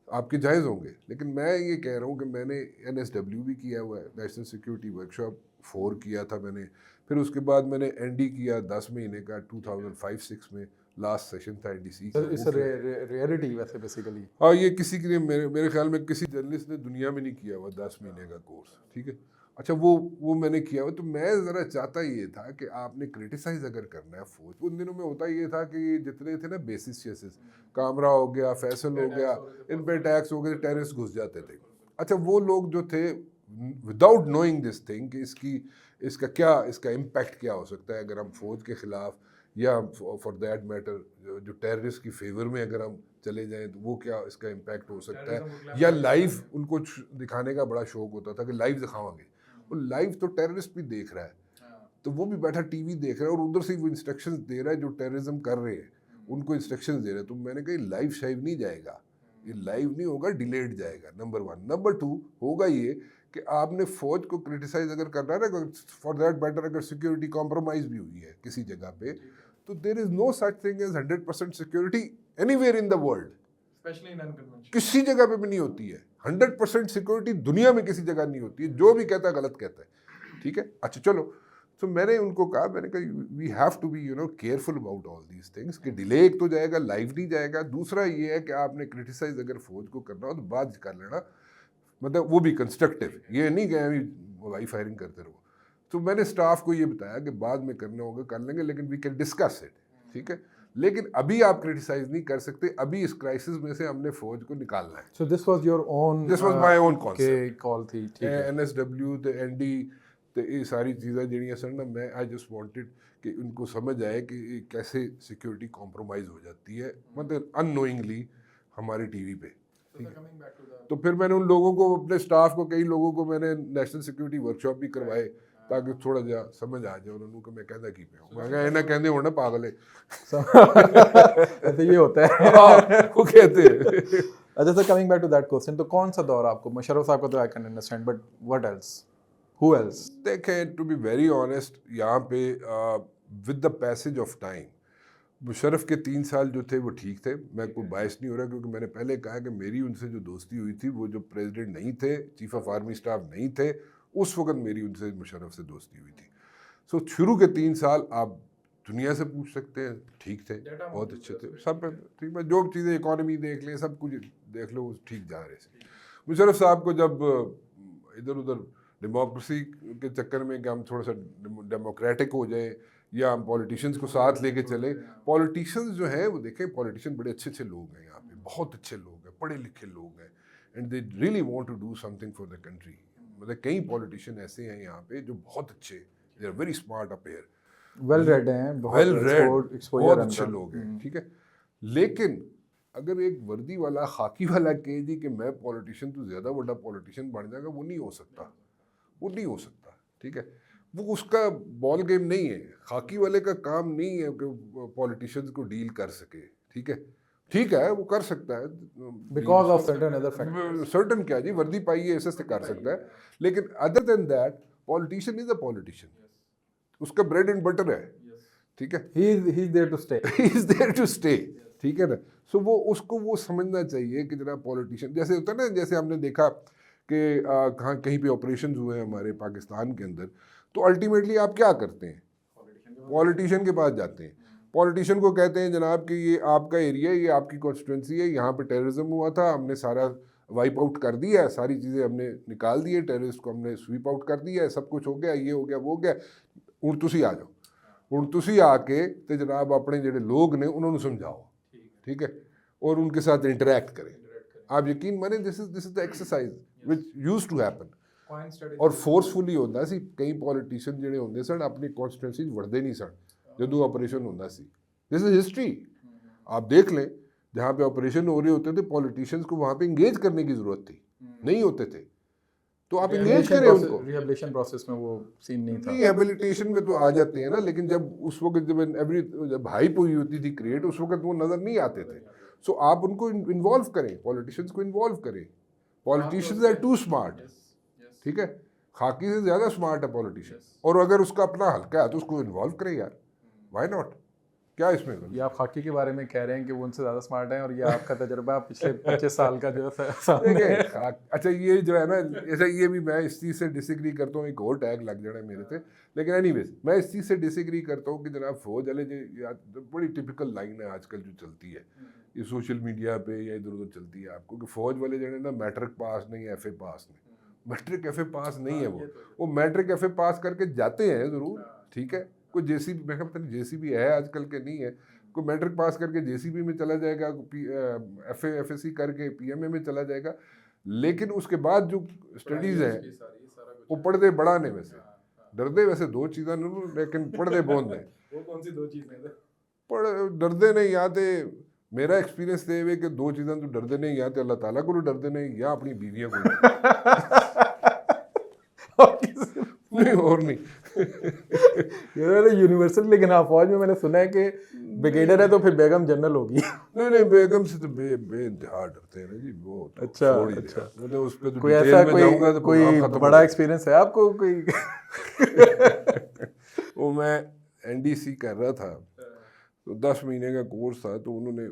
आपके जायज़ होंगे। लेकिन मैं ये कह रहा हूँ कि मैंने NSW भी किया हुआ है, नेशनल सिक्योरिटी वर्कशॉप 4 किया था मैंने, फिर उसके बाद मैंने ND किया 10 महीने का 2005-6 में, लास्ट सेशन था NDC का। इट्स रेयरिटी वैसे बेसिकली। हाँ, ये किसी के लिए मेरे ख्याल में किसी जर्नलिस्ट ने दुनिया में नहीं किया हुआ 10 महीने का कोर्स, ठीक है। अच्छा, वो मैंने किया हुआ, तो मैं ज़रा चाहता ये था कि आपने क्रिटिसाइज़ अगर करना है फौज, उन दिनों में होता ये था कि जितने थे ना बेसिस चेसिस, कामरा हो गया, फैसल हो गया, इन पे टैक्स हो गए, टेररिस्ट घुस जाते थे। अच्छा, वो लोग जो थे विदाउट नोइंग दिस थिंग कि इसका इम्पैक्ट क्या हो सकता है अगर हम फौज के ख़िलाफ़ या फॉर दैट मैटर जो टेररिस्ट की फेवर में अगर हम चले जाएं तो वो क्या इसका इम्पैक्ट हो सकता है, या लाइव उनको दिखाने का बड़ा शौक होता था कि लाइव दिखावांगे, और लाइव तो टेररिस्ट भी देख रहा है, तो वो भी बैठा टीवी देख रहा है और उधर से वो इंस्ट्रक्शंस दे रहा है जो टेररिज्म कर रहे हैं उनको इंस्ट्रक्शंस दे रहा है। तो मैंने कहा लाइव शाइव नहीं जाएगा, ये लाइव नहीं होगा, डिलेड जाएगा, नंबर 1। नंबर 2 होगा ये कि आपने फौज को क्रिटिसाइज अगर करना है ना, फॉर दैट मैटर अगर सिक्योरिटी कॉम्प्रोमाइज भी हुई है किसी जगह पे, तो there is no such thing as 100% security anywhere in the world, specially in unconventional, किसी जगह पे भी नहीं होती है। 100% सिक्योरिटी दुनिया में किसी जगह नहीं होती है, जो भी कहता है गलत कहता है, ठीक है। अच्छा चलो, तो मैंने उनको कहा, मैंने कहा we have to be careful about all these things कि डिले एक तो जाएगा, लाइव नहीं जाएगा। दूसरा ये है कि आपने क्रिटिसाइज अगर फौज को करना हो तो बात कर लेना, मतलब वो भी कंस्ट्रक्टिव, ये नहीं कि अभी वाई फायरिंग करते रहो। तो मैंने स्टाफ को ये बताया कि बाद में करना होगा कर लेंगे, लेकिन वी कैन डिस्कस इट, ठीक है, लेकिन अभी आप क्रिटिसाइज नहीं कर सकते, अभी इस क्राइसिस में से हमने फौज को निकालना है। So this was your own, this was my own concept call थी, ठीक है। NSW ते ND ते ये सारी चीज़ें जड़ियाँ सर ना, मैं आई जस्ट वांटेड कि उनको समझ आए कि कैसे सिक्योरिटी कॉम्प्रोमाइज़ हो जाती है, मतलब अननोइंगली हमारे टीवी पे। तो फिर मैंने उन लोगों को, अपने स्टाफ को, कई लोगों को मैंने नेशनल सिक्योरिटी वर्कशॉप भी करवाए ताकि थोड़ा जा समझ आ जाए उन्होंने कि मैं कहना की पे मैं कहा इन्हें कहते होना पागल है ऐसे ये होता है। वो कहते हैं। अच्छा sir, coming back to that question, तो कौन सा दौर आपको, मुशर्रफ साहब को तो I can understand, but what else, who else? देखें, टू बी वेरी ऑनेस्ट, यहाँ पे with the passage of time Musharraf के 3 साल जो थे वो ठीक थे, मैं कोई बायस नहीं हो रहा, क्योंकि मैंने पहले कहा कि मेरी उनसे जो दोस्ती हुई थी, वो जो प्रेसिडेंट नहीं थे, चीफ ऑफ आर्मी स्टाफ नहीं थे, उस वक्त मेरी उनसे मुशर्रफ से दोस्ती हुई थी। सो शुरू के 3 साल आप दुनिया से पूछ सकते हैं, ठीक थे, बहुत अच्छे थे, सब ठीक है, जो चीज़ें इकॉनमी देख लें, सब कुछ देख लो, ठीक जा रहे थे। मुशर्रफ साहब को जब इधर उधर डेमोक्रेसी के चक्कर में कि हम थोड़ा सा डेमोक्रेटिक हो जाए या हम पॉलिटिशियंस को साथ लेके चले, पॉलिटिशियंस जो हैं वो देखें, पॉलिटिशियन बड़े अच्छे अच्छे लोग हैं यहाँ पे, बहुत अच्छे लोग हैं, पढ़े लिखे लोग हैं, and they really want to do something for the country. मतलब कई पॉलिटिशियन ऐसे हैं यहाँ पे जो बहुत अच्छे, they are very smart up here, well read हैं, वेल रेड, बहुत अच्छे उनका। लोग हैं, ठीक है। लेकिन अगर एक वर्दी वाला, खाकी वाला कहे जी कि मैं पॉलिटिशियन तो ज़्यादा बड़ा पॉलिटिशियन बन जाएगा, वो नहीं हो सकता, वो नहीं हो सकता, ठीक है। वो उसका बॉल गेम नहीं है, खाकी वाले का काम नहीं है कि पॉलिटिशियंस को डील कर सके, ठीक है। ठीक है, वो कर सकता है because of certain other factors, certain क्या जी, वर्दी पाई है ऐसे से कर सकता है, लेकिन other than that politician is a politician, उसका ब्रेड एंड बटर है, ठीक है, he is there to stay, he is there to stay, ठीक है ना। सो वो उसको वो समझना चाहिए कि जरा पॉलिटिशियन जैसे होता है ना, जैसे हमने देखा कि कहीं पे ऑपरेशन हुए हैं हमारे पाकिस्तान के अंदर, तो अल्टीमेटली आप क्या करते हैं, पॉलिटिशियन के पास जाते हैं, पॉलिटिशियन को कहते हैं जनाब कि ये आपका एरिया है, ये आपकी कॉन्स्टिट्यूंसी है, यहाँ पे टेररिज्म हुआ था, हमने सारा वाइप आउट कर दिया है, सारी चीज़ें हमने निकाल दी है, टेररिस्ट को हमने स्वीप आउट कर दिया है, सब कुछ हो गया, ये हो गया, वो हो गया, हुण तुसी आ जाओ, हुण तुसी आके ते जनाब अपने जेडे लोग ने उन्होंने समझाओ, ठीक है, और उनके साथ इंटरैक्ट करें। आप यकीन माने this is the exercise which use to happen और फोर्सफुली होता सी। कई पॉलिटिशियन ਜਿਹੜੇ ਹੁੰਦੇ ਸਨ अपनी कॉन्स्टिट्यूंसी वड़ते नहीं सन ਜਦੋਂ ऑपरेशन होता सी। दिस इज हिस्ट्री, आप देख लें, जहाँ पे ऑपरेशन हो रहे होते थे पॉलिटिशियंस को वहाँ पे इंगेज करने की जरूरत थी, नहीं होते थे, तो आप इंगेज करें उनको। रिहेबिलिटेशन प्रोसेस में वो सीन नहीं था। रिहेबिलिटेशन में तो आ जाते हैं ना, लेकिन जब उस वक्त जब हाइप हुई होती थी क्रिएट, उस वक्त वो नजर नहीं आते थे। सो आप उनको इन्वॉल्व करें, पॉलिटिशियंस को इन्वॉल्व करें। पॉलिटिशियंस आर टू स्मार्ट, ठीक है, खाकी से ज़्यादा स्मार्ट है पॉलिटिशियन, और अगर उसका अपना हल्का है तो उसको इन्वॉल्व करें यार, व्हाई नॉट, क्या इसमें। ये आप खाकी के बारे में कह रहे हैं कि वो उनसे ज़्यादा स्मार्ट हैं, और ये आपका तजुर्बा पिछले 25 साल का जो है सामने है। अच्छा ये जो है ना, ऐसा ये भी मैं इस चीज़ से डिसएग्री करता हूँ, एक और टैग लग जाना है मेरे पे, लेकिन एनीवेज मैं इस चीज़ से डिसएग्री करता हूँ कि जनाब फौज वाले जो बड़ी टिपिकल लाइन है आजकल जो चलती है ये सोशल मीडिया पे या इधर उधर चलती है आपको, कि फौज वाले जो है ना मैट्रिक पास नहीं, FA पास नहीं। मैट्रिक FA पास नहीं है, वो मैट्रिक FA पास करके जाते हैं ज़रूर, ठीक है, कोई JCB, मैं पता नहीं JCB है आजकल के, नहीं है, कोई मैट्रिक पास करके JCB में चला जाएगा, FA FSC करके PMA में चला जाएगा, लेकिन उसके बाद जो स्टडीज़ है वो पढ़ते बढ़ाने में से डरते, वैसे दो चीज़ें लेकिन पढ़ते बहुत हैं। वो कौन सी दो चीज़ें? पढ़ डरते नहीं आते, मेरा एक्सपीरियंस ये है कि दो चीज़ें तो डरते नहीं आते, अल्लाह ताला को डरते नहीं या अपनी बीवियों को नहीं, और नहीं। ये यूनिवर्सल, लेकिन हाँ फौज में मैंने सुना है कि ब्रिगेडियर है तो फिर बेगम जनरल होगी। नहीं बेगम से तो बेइंतहा डरते हैं ना जी, वो तो अच्छा, मतलब उस पे तो कोई ऐसा कोई बड़ा एक्सपीरियंस है आपको कोई? वो मैं NDC कर रहा था, तो 10 महीने का कोर्स था, तो उन्होंने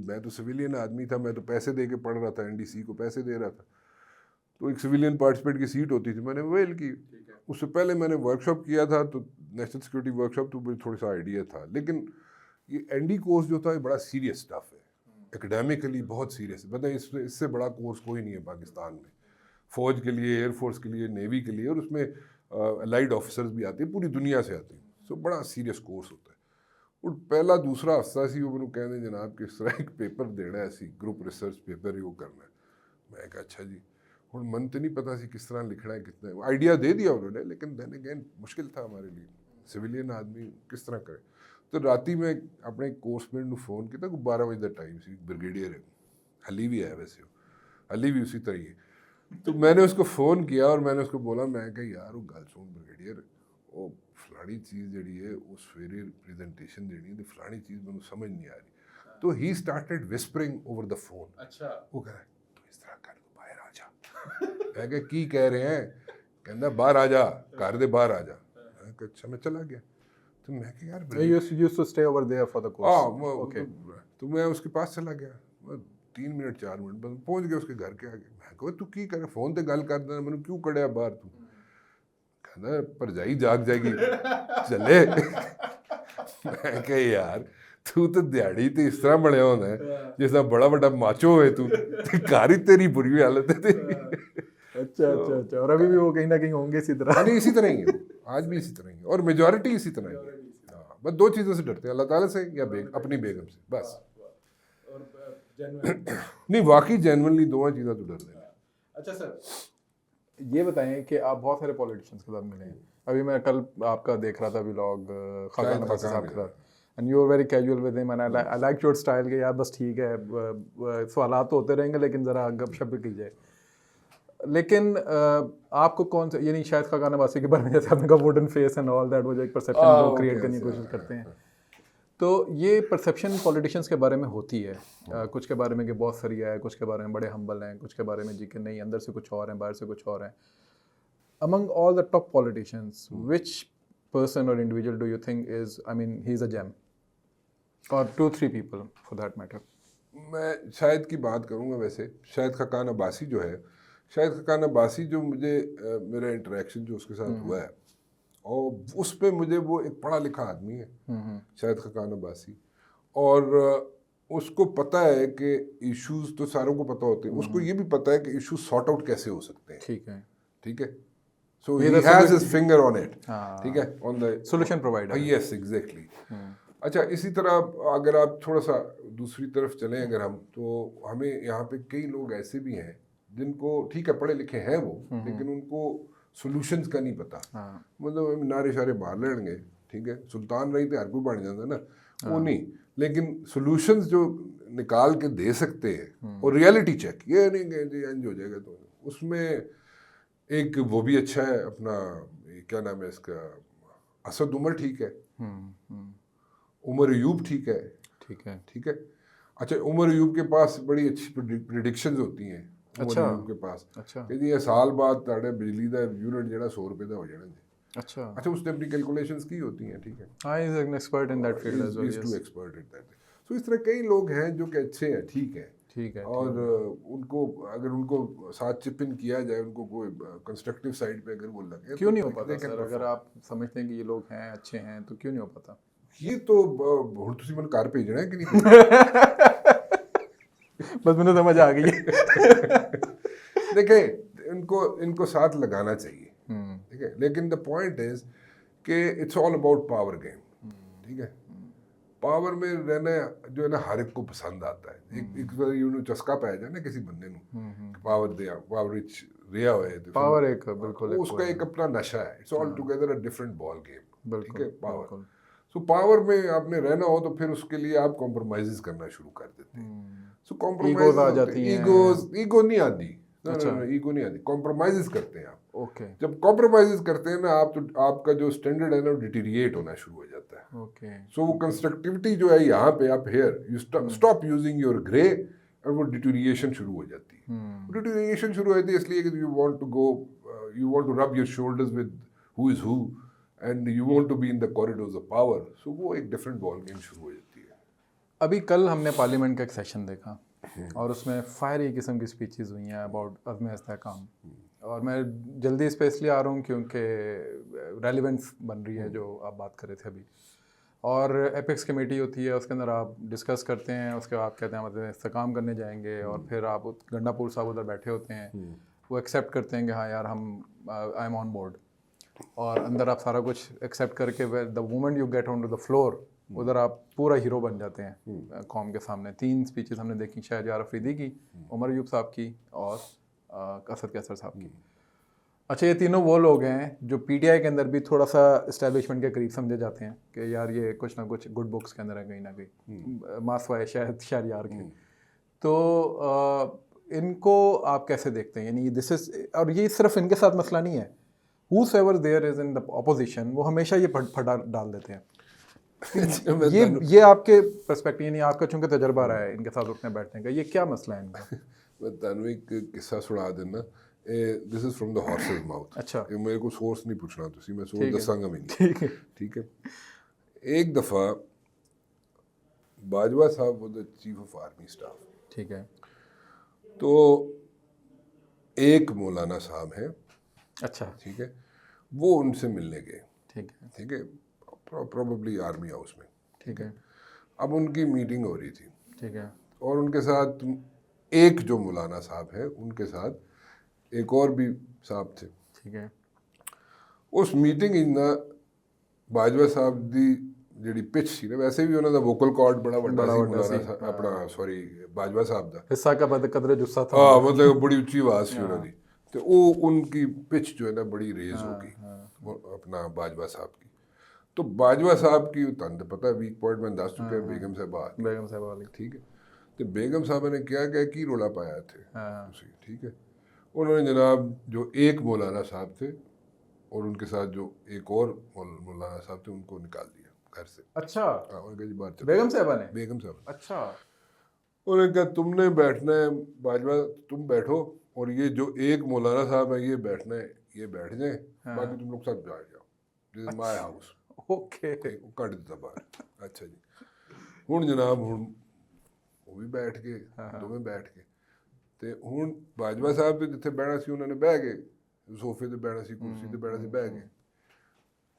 मैं तो सिविलियन आदमी था, मैं तो पैसे दे के पढ़ रहा था, NDC को पैसे दे रहा था, तो एक सिविलियन पार्टिसिपेट की सीट होती थी, मैंने वेल की। उससे पहले मैंने वर्कशॉप किया था, तो नेशनल सिक्योरिटी वर्कशॉप, तो मुझे थोड़ा सा आइडिया था, लेकिन ये ND कोर्स जो था ये बड़ा सीरियस स्टफ है, एकेडमिकली बहुत सीरियस है, मतलब इससे बड़ा कोर्स कोई नहीं है पाकिस्तान में, फौज के लिए, एयरफोर्स के लिए, नेवी के लिए, और उसमें अलाइड ऑफिसर्स भी आते हैं, पूरी दुनिया से आते हैं, सो बड़ा सीरियस कोर्स होता है। और पहला दूसरा हफ्ता सी वो मैंने कहने जनाब कि इस तरह एक पेपर देना है, ऐसी ग्रुप रिसर्च पेपर ही वो करना है। मैं कहा अच्छा जी, और मन तो नहीं पता सी किस तरह लिखना है, कितना आइडिया दे दिया उन्होंने, लेकिन देन अगेन मुश्किल था हमारे लिए, सिविलियन आदमी किस तरह करे। तो राती में अपने कोर्समेट को फोन किया, 12 बजे का टाइम सी, ब्रिगेडियर है, हली भी है वैसे, हली भी उसी तरह है। तो मैंने उसको फ़ोन किया और मैंने उसको बोला, मैं कहा यार वो गल सुन ब्रिगेडियर, वो फलानी चीज़ जी है, वो सवेरे प्रेजेंटेशन देनी, तो फलानी चीज़ मैं समझ नहीं आ रही। तो he started whispering over the phone. अच्छा, वो कह रहा है तो इस तरह कर दो, बाहर आ जा। मैं कहा की कह रहे हैं, कहना बाहर आ जा, घर दे बाहर आ जा। मैं कहा अच्छा, मैं चला गया। तो मैं कहा यार used to stay over there for the course. Okay. तो मैं उसके पास चला गया, 3 मिनट 4 मिनट बस पहुंच गया उसके घर के आगे। मैं कहा तू की करे, फोन ते गल कर देना, मैंने क्यों कड़िया बाहर तू? कहना भरजाई जाग जाएगी चले। मैं कहा यार तू तो दिहाड़ी तो इस तरह बनया होना है जिसका बड़ा बड़ा माचो होए तू, घर ही तेरी बुरी हालत है तेरी। अच्छा अच्छा अच्छा, और अभी भी वो कहीं ना कहीं होंगे इसी तरह? नहीं इसी तरह ही है, आज भी इसी तरह ही है, और मेजॉरिटी इसी तरह ही है। बस 2 चीज़ों से डरते हैं, अल्लाह ताला से या अपनी बेगम से, बस। नहीं वाकई जेन्युइनली 2 चीज़ें तो डरते हैं। अच्छा सर, ये बताएं कि आप बहुत सारे पॉलिटिशियंस के साथ मिले हैं। अभी मैं कल आपका देख रहा था व्लॉग खाकान अब्बासी साहब के साथ, and you are very casual with him, and I like your style के यार बस ठीक है, सवालात तो होते रहेंगे लेकिन ज़रा गपशप भी की जाए। लेकिन आपको कौन सा, यानी शायद खाकान अब्बासी के बारे में जैसे आपने कहा wooden face and all that, वो जो एक परसेप्शन वो क्रिएट करने की कोशिश करते हैं, तो ये परसेप्शन पॉलिटिशियंस के बारे में होती है, कुछ के बारे में कि बहुत सरिया है, कुछ के बारे में बड़े हम्बल हैं, कुछ के बारे में जी कि नहीं अंदर से कुछ और हैं, बाहर से कुछ और हैं। Among all the top politicians, which person or individual do you think is, I mean, he's a gem? Or 2-3 people for that matter? मैं शायद की बात करूँगा, वैसे शायद खाकान अब्बासी जो है, शायद खाकान अब्बासी जो मुझे मेरा इंटरेक्शन जो उसके साथ हुआ है, और उस पे मुझे वो एक पढ़ा लिखा आदमी है शायद खकान अब्बासी, और उसको पता है कि इश्यूज तो सारों को पता होते हैं, उसको ये भी पता है कि इश्यूज सॉर्ट आउट कैसे हो सकते हैं। ठीक है, ठीक है, सो ये ही the has his finger on it. हाँ, ठीक है, ऑन द solution provider है। Yes exactly. अच्छा, इसी तरह अगर आप थोड़ा सा दूसरी तरफ चलें अगर हम, तो हमें यहाँ पे कई लोग ऐसे भी हैं जिनको ठीक है पढ़े लिखे हैं वो, लेकिन उनको सॉल्यूशंस का नहीं पता। हाँ, मतलब नारे शारे बाहर लड़ेंगे, ठीक है, सुल्तान रही तो हर कोई बन जाता ना, वो नहीं, लेकिन सॉल्यूशंस जो निकाल के दे सकते हैं और रियलिटी चेक, ये नहीं कि जी इंज हो जाएगा, तो उसमें एक वो भी अच्छा है अपना, ये क्या नाम है इसका, असद उमर ठीक है, उमर अयूब ठीक है। ठीक है, ठीक है, अच्छा उमर अयूब के पास बड़ी अच्छी प्रिडिक्शंस होती हैं उमर अच्छा, अयूब के पास, अच्छा, कि जी ये साल बाद ताड़े बिजली का यूनिट ਜਿਹੜਾ 100 रुपए ਦਾ ਹੋ ਜਾਣਾ जी। अच्छा, अच्छा, उसने अपनी कैलकुलेशंस की होती हैं। ठीक है, हाँ, is an expert in that field as well, is to yes. Expert at that. So इस तरह कई लोग हैं जो कि अच्छे हैं, ठीक है, ठीक है, और उनको अगर उनको साथ चिप इन किया जाए, उनको कोई कंस्ट्रक्टिव साइड पे अगर वो लगे, क्यों तो नहीं हो they पाता can सर? अगर perform। आप समझते हैं कि ये लोग हैं, अच्छे हैं, तो क्यों नहीं हो पाता? ये तो ਹੁਣ ਤੁਸੀਂ ਮੈਨੂੰ ਘਰ ਭੇਜਣਾ है कि नहीं भेजना? बस मुझे समझ आ गई है। देखें, इनको इनको साथ लगाना चाहिए। ठीक है, लेकिन द पॉइंट इज कि it's all about power game. ठीक है, पावर में रहना जो है ना हर एक को पसंद आता है। एक बार यूं चस्का पै जाए ना किसी बंदे ਨੂੰ पावर दे, पावर ਵਿੱਚ ਰਿਹਾ ਹੋਏ तो पावर एक बिल्कुल एक उसका एक अपना नशा है। It's all together a different ball game. ठीक है, पावर। बिल्कुल। सो पावर में आपने रहना हो तो फिर उसके लिए आप कॉम्प्रोमाइज करना शुरू कर देते हैं। सो ईगोज कॉम्प्रोमाइज आ जाती हैं। ईगो नहीं आती। अच्छा। ईगो नहीं आती, कॉम्प्रोमाइज करते हैं आप। ओके, जब कॉम्प्रोमाइज करते हैं ना आप, तो आपका जो स्टैंडर्ड है ना वो डिटीरिएट होना शुरू हो जाता है। ओके, सो वो कंस्ट्रक्टिविटी जो है यहाँ पे आप here you stop using your grey, और वो डिटीरिएशन शुरू हो जाती है। डिटीरिएशन शुरू हो जाती है इसलिए कि you want to go, you want to rub your shoulders with who is who, and you want to be in the corridors of power. So वो एक डिफरेंट बॉल गेम शुरू हो जाती है। अभी कल हमने पार्लियामेंट का एक सेशन देखा और उसमें फायरी किस्म की स्पीचेस हुई हैं अबाउट अज़्म इस्तेहकाम, और मैं जल्दी इस पे इसलिए आ रहा हूँ क्योंकि रेलिवेंस बन रही है जो आप बात कर रहे थे अभी। और एपिक्स कमेटी होती है, उसके अंदर आप डिस्कस करते हैं, उसके बाद कहते हैं मतलब इस्तेकाम करने जाएंगे, और फिर आप गंडापुर साहब उधर बैठे होते हैं, वो एक्सेप्ट करते हैं कि हाँ यार हम आई एम ऑन बोर्ड, और अंदर आप सारा कुछ एक्सेप्ट करके the moment you get on to the floor उधर आप पूरा हीरो बन जाते हैं कौम के सामने। 3 स्पीचेस हमने देखी, शाहरियार अफरीदी की, उमर अयूब साहब की, और असद कैसर साहब की। अच्छा, ये तीनों वो लोग हैं जो पीटीआई के अंदर भी थोड़ा सा इस्टेब्लिशमेंट के करीब समझे जाते हैं कि यार ये कुछ ना कुछ गुड बुक्स के अंदर है कहीं ना कहीं, मासवाए शायद शाहरियार के। तो इनको आप कैसे देखते हैं? यानी दिस इज, और ये सिर्फ इनके साथ मसला नहीं है, whosoever there is in the opposition वो हमेशा ये फटा डाल देते हैं। ये आपके पर्सपेक्टिव, यानी आपका चूंकि तजर्बा रहा है इनके साथ उठने बैठने का, ये क्या मसला है इनका? मैं तन्वी एक किस्सा सुना देना। This is from the horses mouth. अच्छा, मेरे को सोर्स नहीं पूछना, तुसी मैं सोर्स दसांगा भी नहीं। ठीक है, ठीक है, एक दफ़ा बाजवा साहब वो the chief of army staff, ठीक है, तो एक मौलाना साहब हैं, अच्छा, ठीक है, वो उनसे मिलने गए। ठीक है, ठीक है, प्रोबेबली आर्मी हाउस में। ठीक है, अब उनकी मीटिंग हो रही थी, ठीक है, और उनके साथ एक जो मौलाना साहब है उनके साथ एक और भी साहब थे। ठीक है, उस मीटिंग ना बाजवा साहब दी ਜਿਹੜੀ ਪਿਚ ਸੀ ਨਾ, ਵੈਸੇ ਵੀ ਉਹਨਾਂ ਦਾ ਵੋਕਲ ਕਾਰਡ ਬੜਾ ਵੱਡਾ ਸੀ ਮੌਲਾਨਾ ਆਪਣਾ ਸੌਰੀ ਬਾਜਵਾ ਸਾਹਿਬ ਦਾ। हिस्सा का बद कदरे जुस्सा था। हाँ, मतलब बड़ी ऊंची आवाज़ थी उन्होंने, तो वो उनकी पिच जो है ना बड़ी रेज हो गई अपना बाजवा साहब की। तो बाजवा साहब की तुहानू पता है वीक पॉइंट मैं दस चुका बेगम साहबा, बेगम साहब वाली, ठीक है, तो बेगम साहब ने क्या क्या की रोला पाया थे हाँ, उसी। ठीक है, उन्होंने जनाब जो एक मौलाना साहब थे और उनके साथ जो एक और मौलाना साहब थे उनको निकाल दिया घर से। अच्छा, हाँ, उन्होंने कहा जी बाहर चलो। बेगम साहबा ने? बेगम साहब, अच्छा, उन्होंने कहा तुमने बैठना है बाजवा, तुम बैठो, और ये जो एक मौलाना साहब है ये बैठना है, ये बैठ जाए, बाकी तुम लोग सब जा जाओ, this is my house. Okay, cut दिता बाहर। अच्छा जी, हुण जनाब हुण वो भी बैठ के दोवें बैठ के, ते हुण बाजवा साहब ते जिथे बहना सी उन्होंने बह गए, सोफे ते बहना सी, कुर्सी ते बहना सी, बह गए।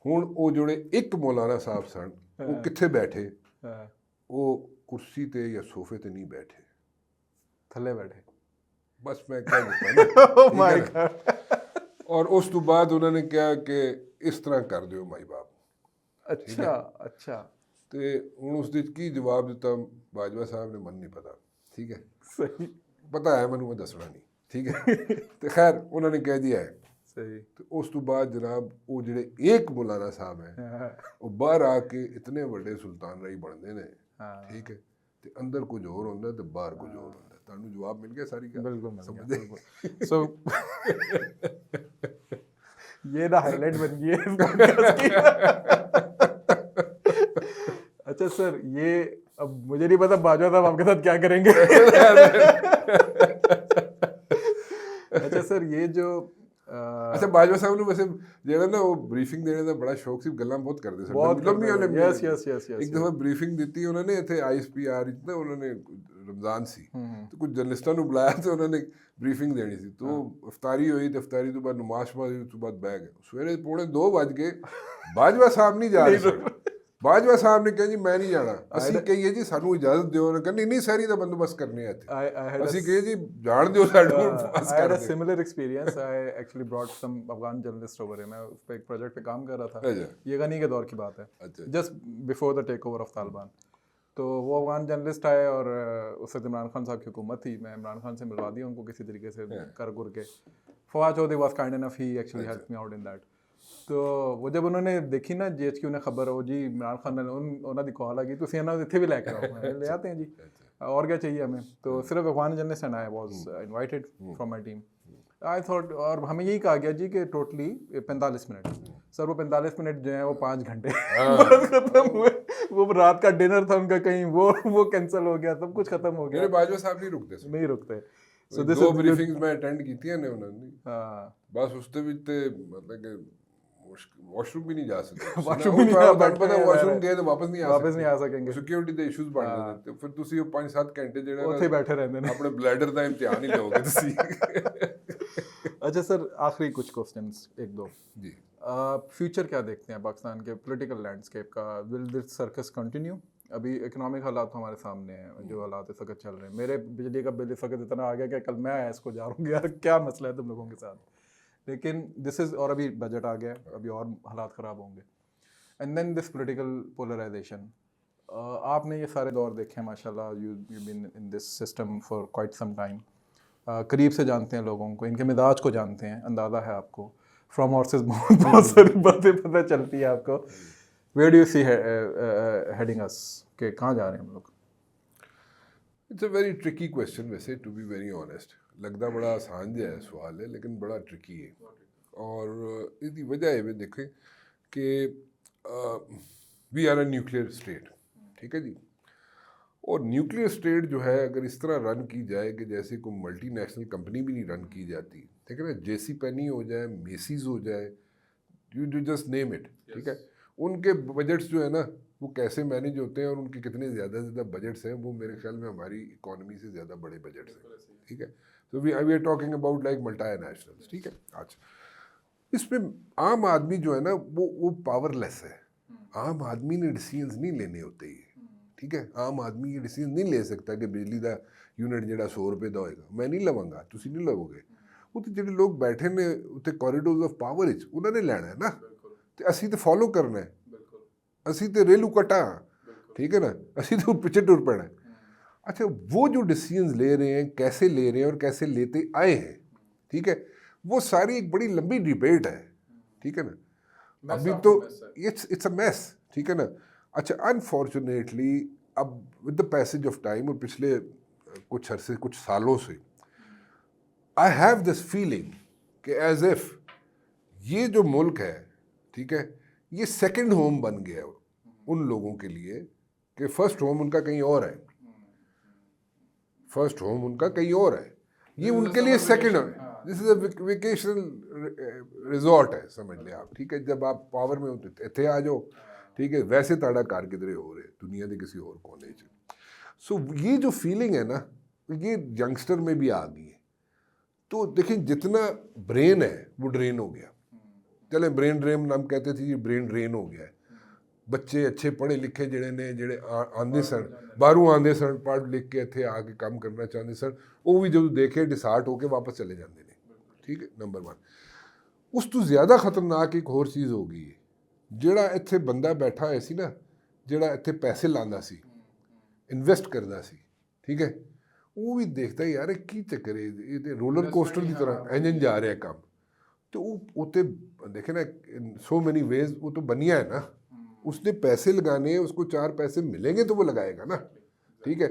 ਹੁਣ ਉਹ ਜਿਹੜੇ ਇੱਕ ਮੌਲਾਨਾ ਸਾਹਿਬ ਸਨ ਉਹ ਕਿੱਥੇ ਬੈਠੇ, ਉਹ ਕੁਰਸੀ ਤੇ ਜਾਂ ਸੋਫੇ ਤੇ ਨਹੀਂ ਬੈਠੇ, ਥੱਲੇ ਬੈਠੇ। ਬਸ ਮੈਂ ਕਹਿ ਦਿੱਤਾ ਓ ਮਾਈ ਗॉड। ਔਰ ਉਸ ਤੋਂ ਬਾਅਦ ਉਹਨਾਂ ਨੇ ਕਿਹਾ ਕਿ ਇਸ ਤਰ੍ਹਾਂ ਕਰ ਦਿਓ ਮਾਈ ਬਾਪ। ਅੱਛਾ। ਤੇ ਹੁਣ ਉਸ ਦੇ ਕੀ ਜਵਾਬ ਦਿੱਤਾ ਬਾਜਵਾ ਸਾਹਿਬ ਨੇ, ਮੈਨੂੰ ਨਹੀਂ ਪਤਾ, ਠੀਕ ਹੈ, ਸਹੀ, ਪਤਾ ਹੈ ਮੈਨੂੰ, ਮੈਂ ਦੱਸਣਾ ਨਹੀਂ, ਠੀਕ ਹੈ। ਤੇ ਖੈਰ ਉਹਨਾਂ ਨੇ ਕਹਿ ਦਿਆ ਹੈ। ਸਹੀ। ਤੇ ਉਸ ਤੋਂ ਬਾਅਦ ਜਨਾਬ ਉਹ ਜਿਹੜੇ ਇੱਕ ਮੌਲਾਨਾ ਸਾਹਿਬ ਹੈ ਉਹ ਬਾਹਰ ਆ ਕੇ ਇਤਨੇ ਵੱਡੇ ਸੁਲਤਾਨ ਰਾਈ ਬਣਦੇ ਨੇ, ਠੀਕ ਹੈ, ਤੇ ਅੰਦਰ ਕੁਝ ਹੋਰ ਹੁੰਦਾ ਤੇ ਬਾਹਰ ਕੁਝ ਹੋਰ ਹੁੰਦਾ। ਤੁਹਾਨੂੰ ਜਵਾਬ ਮਿਲ ਗਿਆ ਸਾਰੀ ਗੱਲ? ਬਿਲकुल समझे। सो ये ना हाईलाइट बन गई है इस पॉडकास्ट की। अच्छा सर, ये अब मुझे नहीं पता बाजवा साहब आपके साथ क्या करेंगे। अच्छा सर, ये जो अच्छा बाजवा साहब ने वैसे ਜਿਹੜਾ ਨਾ ਉਹ ਬਰੀਫਿੰਗ ਦੇਣੇ ਦਾ ਬੜਾ ਸ਼ੌਕ ਸੀ, ਗੱਲਾਂ ਬਹੁਤ ਕਰਦੇ ਸਨ, ਲੰਮੀਆਂ ਲੰਮੀਆਂ। ਯਸ। ਇੱਕ ਦਫਾ ਬਰੀਫਿੰਗ ਦਿੱਤੀ ਉਹਨਾਂ ਨੇ ਇੱਥੇ ISPR ਵਿੱਚ ਨਾ, ਉਹਨਾਂ ਨੇ ਰਮਜ਼ਾਨ ਸੀ ਤੇ ਕੁਝ ਜਰਨਲਿਸਟਾਂ ਨੂੰ ਬੁਲਾਇਆ ਤੇ ਉਹਨਾਂ ਨੇ ਬਰੀਫਿੰਗ ਦੇਣੀ ਸੀ। तो ਇਫਤਾਰੀ ਹੋਈ ਤੇ ਇਫਤਾਰੀ ਤੋਂ ਬਾਅਦ ਨਮਾਜ਼ ਪੜ੍ਹੀ, ਉਸ ਤੋਂ ਬਾਅਦ ਬਹਿ ਗਏ। ਸਵੇਰੇ 2:45 ਵੱਜ ਗਏ, ਬਾਜਵਾ ਸਾਹਿਬ ਨਹੀਂ ਜਾ ਰਹੇ ਸਨ। ਬਾਜਵਾ ਸਾਹਿਬ ਨੇ ਕਿਹਾ ਜੀ ਮੈਂ ਨਹੀਂ ਜਾਣਾ। ਅਸੀਂ ਕਹੀਏ ਜੀ ਸਾਨੂੰ ਇਜਾਜ਼ਤ ਦਿਓ, ਉਹਨੇ ਕਹਿੰਦੇ ਨਹੀਂ ਸਹਿਰੀ ਦਾ ਬੰਦੋਬਸਤ ਕਰਨੇ ਆ ਇੱਥੇ। ਅਸੀਂ ਕਹੀਏ ਜੀ ਜਾਣ ਦਿਓ ਸਾਨੂੰ। I had a similar experience. I actually brought some Afghan journalists over here. मैं उस पर एक प्रोजेक्ट पे काम कर रहा था, ये गनी के दौर की बात है, just before the take over of Taliban. तो वो अफगान जर्नलिस्ट आए और उस वक्त इमरान खान साहब की हुकूमत थी। मैं इमरान खान से मिलवा दिया उनको किसी तरीके से कर गुर के। Fawad Chaudhry was kind enough, he actually help me out in that. तो वो जब उन्होंने देखी ना GHQ ने खबर हो जी इमरान खान ने उन्होंने दी कॉल आ गई तुम इन्होंने इतने भी लैके आओ, ले आते हैं जी, और क्या चाहिए हमें। तो सिर्फ Afghan journalist and I was invited from my team. I thought, और हमें यही कहा गया जी कि टोटली 45 मिनट। सर वो 45 मिनट जो है वो 5 घंटे बस खत्म हुए। वो रात का डिनर था उनका, कहीं वो कैंसिल हो गया, सब कुछ खत्म हो गया। बाजवा साहब नहीं रुकते। सो दिस दो ब्रीफिंग्स मैं अटेंड कीतियां ने उन्होंने। हां बस उस ते विच ते मतलब कि वॉशरूम भी नहीं जा सकते। वॉशरूम गए तो वापस नहीं आ सकेंगे। सिक्योरिटी ਦੇ ਇਸ਼ੂਜ਼ ਬਣ ਜਾਂਦੇ ਤੇ ਫਿਰ ਤੁਸੀਂ ਉਹ 5-7 ਘੰਟੇ ਜਿਹੜਾ ਉੱਥੇ ਬੈਠੇ ਰਹਿੰਦੇ ਨੇ, ਆਪਣੇ ਬਲੈਡਰ ਦਾ ਇਮਤਿਹਾਨ ਹੀ ਲਓਗੇ ਤੁਸੀਂ। अच्छा सर, आखिरी कुछ क्वेश्चंस एक दो जी। फ्यूचर क्या देखते हैं पाकिस्तान के पॉलिटिकल लैंडस्केप का? Will this circus continue? अभी इकोनॉमिक हालात तो हमारे सामने हैं, जो हालात इस वक्त चल रहे हैं। मेरे बिजली का बिल इस वक्त इतना आ गया कि कल मैं इसको जा रहा हूँ यार, क्या मसला है तुम लोगों के साथ। लेकिन दिस इज़, और अभी बजट आ गया, अभी और हालात ख़राब होंगे। And then this political polarisation, आपने ये सारे दौर देखे हैं माशाल्लाह, you been in this system for quite some time, करीब से जानते हैं लोगों को, इनके मिजाज को जानते हैं, अंदाज़ा है आपको, फ्रॉम हॉर्सेस बहुत सारी बातें पता चलती है आपको। Where do you see heading us, कि कहाँ जा रहे हैं हम लोग? It's a very tricky question वैसे, टू बी वेरी ऑनेस्ट। लगता बड़ा आसान जिहा है सवाल है, लेकिन बड़ा ट्रिकी है। और इसकी वजह है देखें कि we are a nuclear state, ठीक है जी। और न्यूक्लियर स्टेट जो है अगर इस तरह रन की जाए कि जैसे कोई मल्टीनेशनल कंपनी भी नहीं रन की जाती, ठीक है ना, JC पेनी हो जाए, मेसीज हो जाए, यू जस्ट नेम इट, ठीक है, उनके बजट्स जो है ना वो कैसे मैनेज होते हैं और उनके कितने ज़्यादा बजट्स हैं, वो मेरे ख्याल में हमारी इकोनॉमी से ज़्यादा बड़े बजट्स हैं, ठीक है। तो we are talking about like multinationals, ठीक है। आज इसमें आम आदमी जो है ना वो पावरलेस है। आम आदमी ने डिसीजंस नहीं लेने होते ही, ठीक है। आम आदमी ये डिसीजन नहीं ले सकता कि बिजली का यूनिट जो 100 रुपये का होएगा, मैं नहीं लवांगा, तुसी नहीं लवोगे। वो तो जो लोग बैठे ने उत्ते कॉरीडोर्स ऑफ पावर उन्होंने लेना है ना, तो असी तो फॉलो करना है, असी तो रेलू कटा, ठीक है ना, असी तो पिछे टुर पैना है। अच्छा, वो जो डिसीजंस ले रहे हैं, कैसे ले रहे हैं और कैसे लेते आए हैं, ठीक है, वो सारी एक बड़ी लंबी डिबेट है, ठीक है ना। अभी तो इट्स अ मैस, ठीक है ना। अच्छा, अनफॉर्चुनेटली अब with the passage of time और पिछले कुछ अरसे कुछ सालों से आई हैव दिस फीलिंग कि एज इफ ये जो मुल्क है, ठीक है, ये सेकंड होम बन गया है उन लोगों के लिए कि फर्स्ट होम उनका कहीं और है, फर्स्ट होम उनका कहीं और है, ये उनके लिए सेकंड है। This is a vocational resort है, समझ लें आप, ठीक है। जब आप पावर में होते इतने आ जाओ, ठीक है, वैसे ताड़ा कार किधरे हो रहे दुनिया के किसी और कोने से। सो ये जो फीलिंग है ना, ये यंगस्टर में भी आ गई है। तो देखिए जितना ब्रेन है वो ड्रेन हो गया, चले ब्रेन ड्रेन हम कहते थे, ये ब्रेन ड्रेन हो गया है। ਬੱਚੇ ਅੱਛੇ ਪੜ੍ਹੇ ਲਿਖੇ ਜਿਹੜੇ ਨੇ, ਜਿਹੜੇ ਆਉਂਦੇ ਸਨ ਬਾਹਰੋਂ, ਆਉਂਦੇ ਸਨ ਪੜ੍ਹ ਲਿਖ ਕੇ ਇੱਥੇ ਆ ਕੇ ਕੰਮ ਕਰਨਾ ਚਾਹੁੰਦੇ ਸਨ, ਉਹ ਵੀ ਜਦੋਂ ਦੇਖੇ ਡਿਸਾਰਟ ਹੋ ਕੇ ਵਾਪਸ ਚਲੇ ਜਾਂਦੇ ਨੇ। ਠੀਕ ਹੈ, ਨੰਬਰ 1। ਉਸ ਤੋਂ ਜ਼ਿਆਦਾ ਖਤਰਨਾਕ ਇੱਕ ਹੋਰ ਚੀਜ਼ ਹੋ ਗਈ ਹੈ, ਜਿਹੜਾ ਇੱਥੇ ਬੰਦਾ ਬੈਠਾ ਹੋਇਆ ਸੀ ਨਾ, ਜਿਹੜਾ ਇੱਥੇ ਪੈਸੇ ਲਾਉਂਦਾ ਸੀ, ਇਨਵੈਸਟ ਕਰਦਾ ਸੀ, ਠੀਕ ਹੈ, ਉਹ ਵੀ ਦੇਖਦਾ ਯਾਰ ਇਹ ਕੀ ਚੱਕਰ ਹੈ, ਇਹ ਤੇ ਰੋਲਰ ਕੋਸਟਰ ਦੀ ਤਰ੍ਹਾਂ ਇੰਜਨ ਜਾ ਰਿਹਾ ਕੰਮ। तो वो तो देखे ना, सो मेनी वेज वो तो बनिया है ना, उसने पैसे लगाने हैं, उसको 4 पैसे मिलेंगे तो वो लगाएगा ना। ठीक है,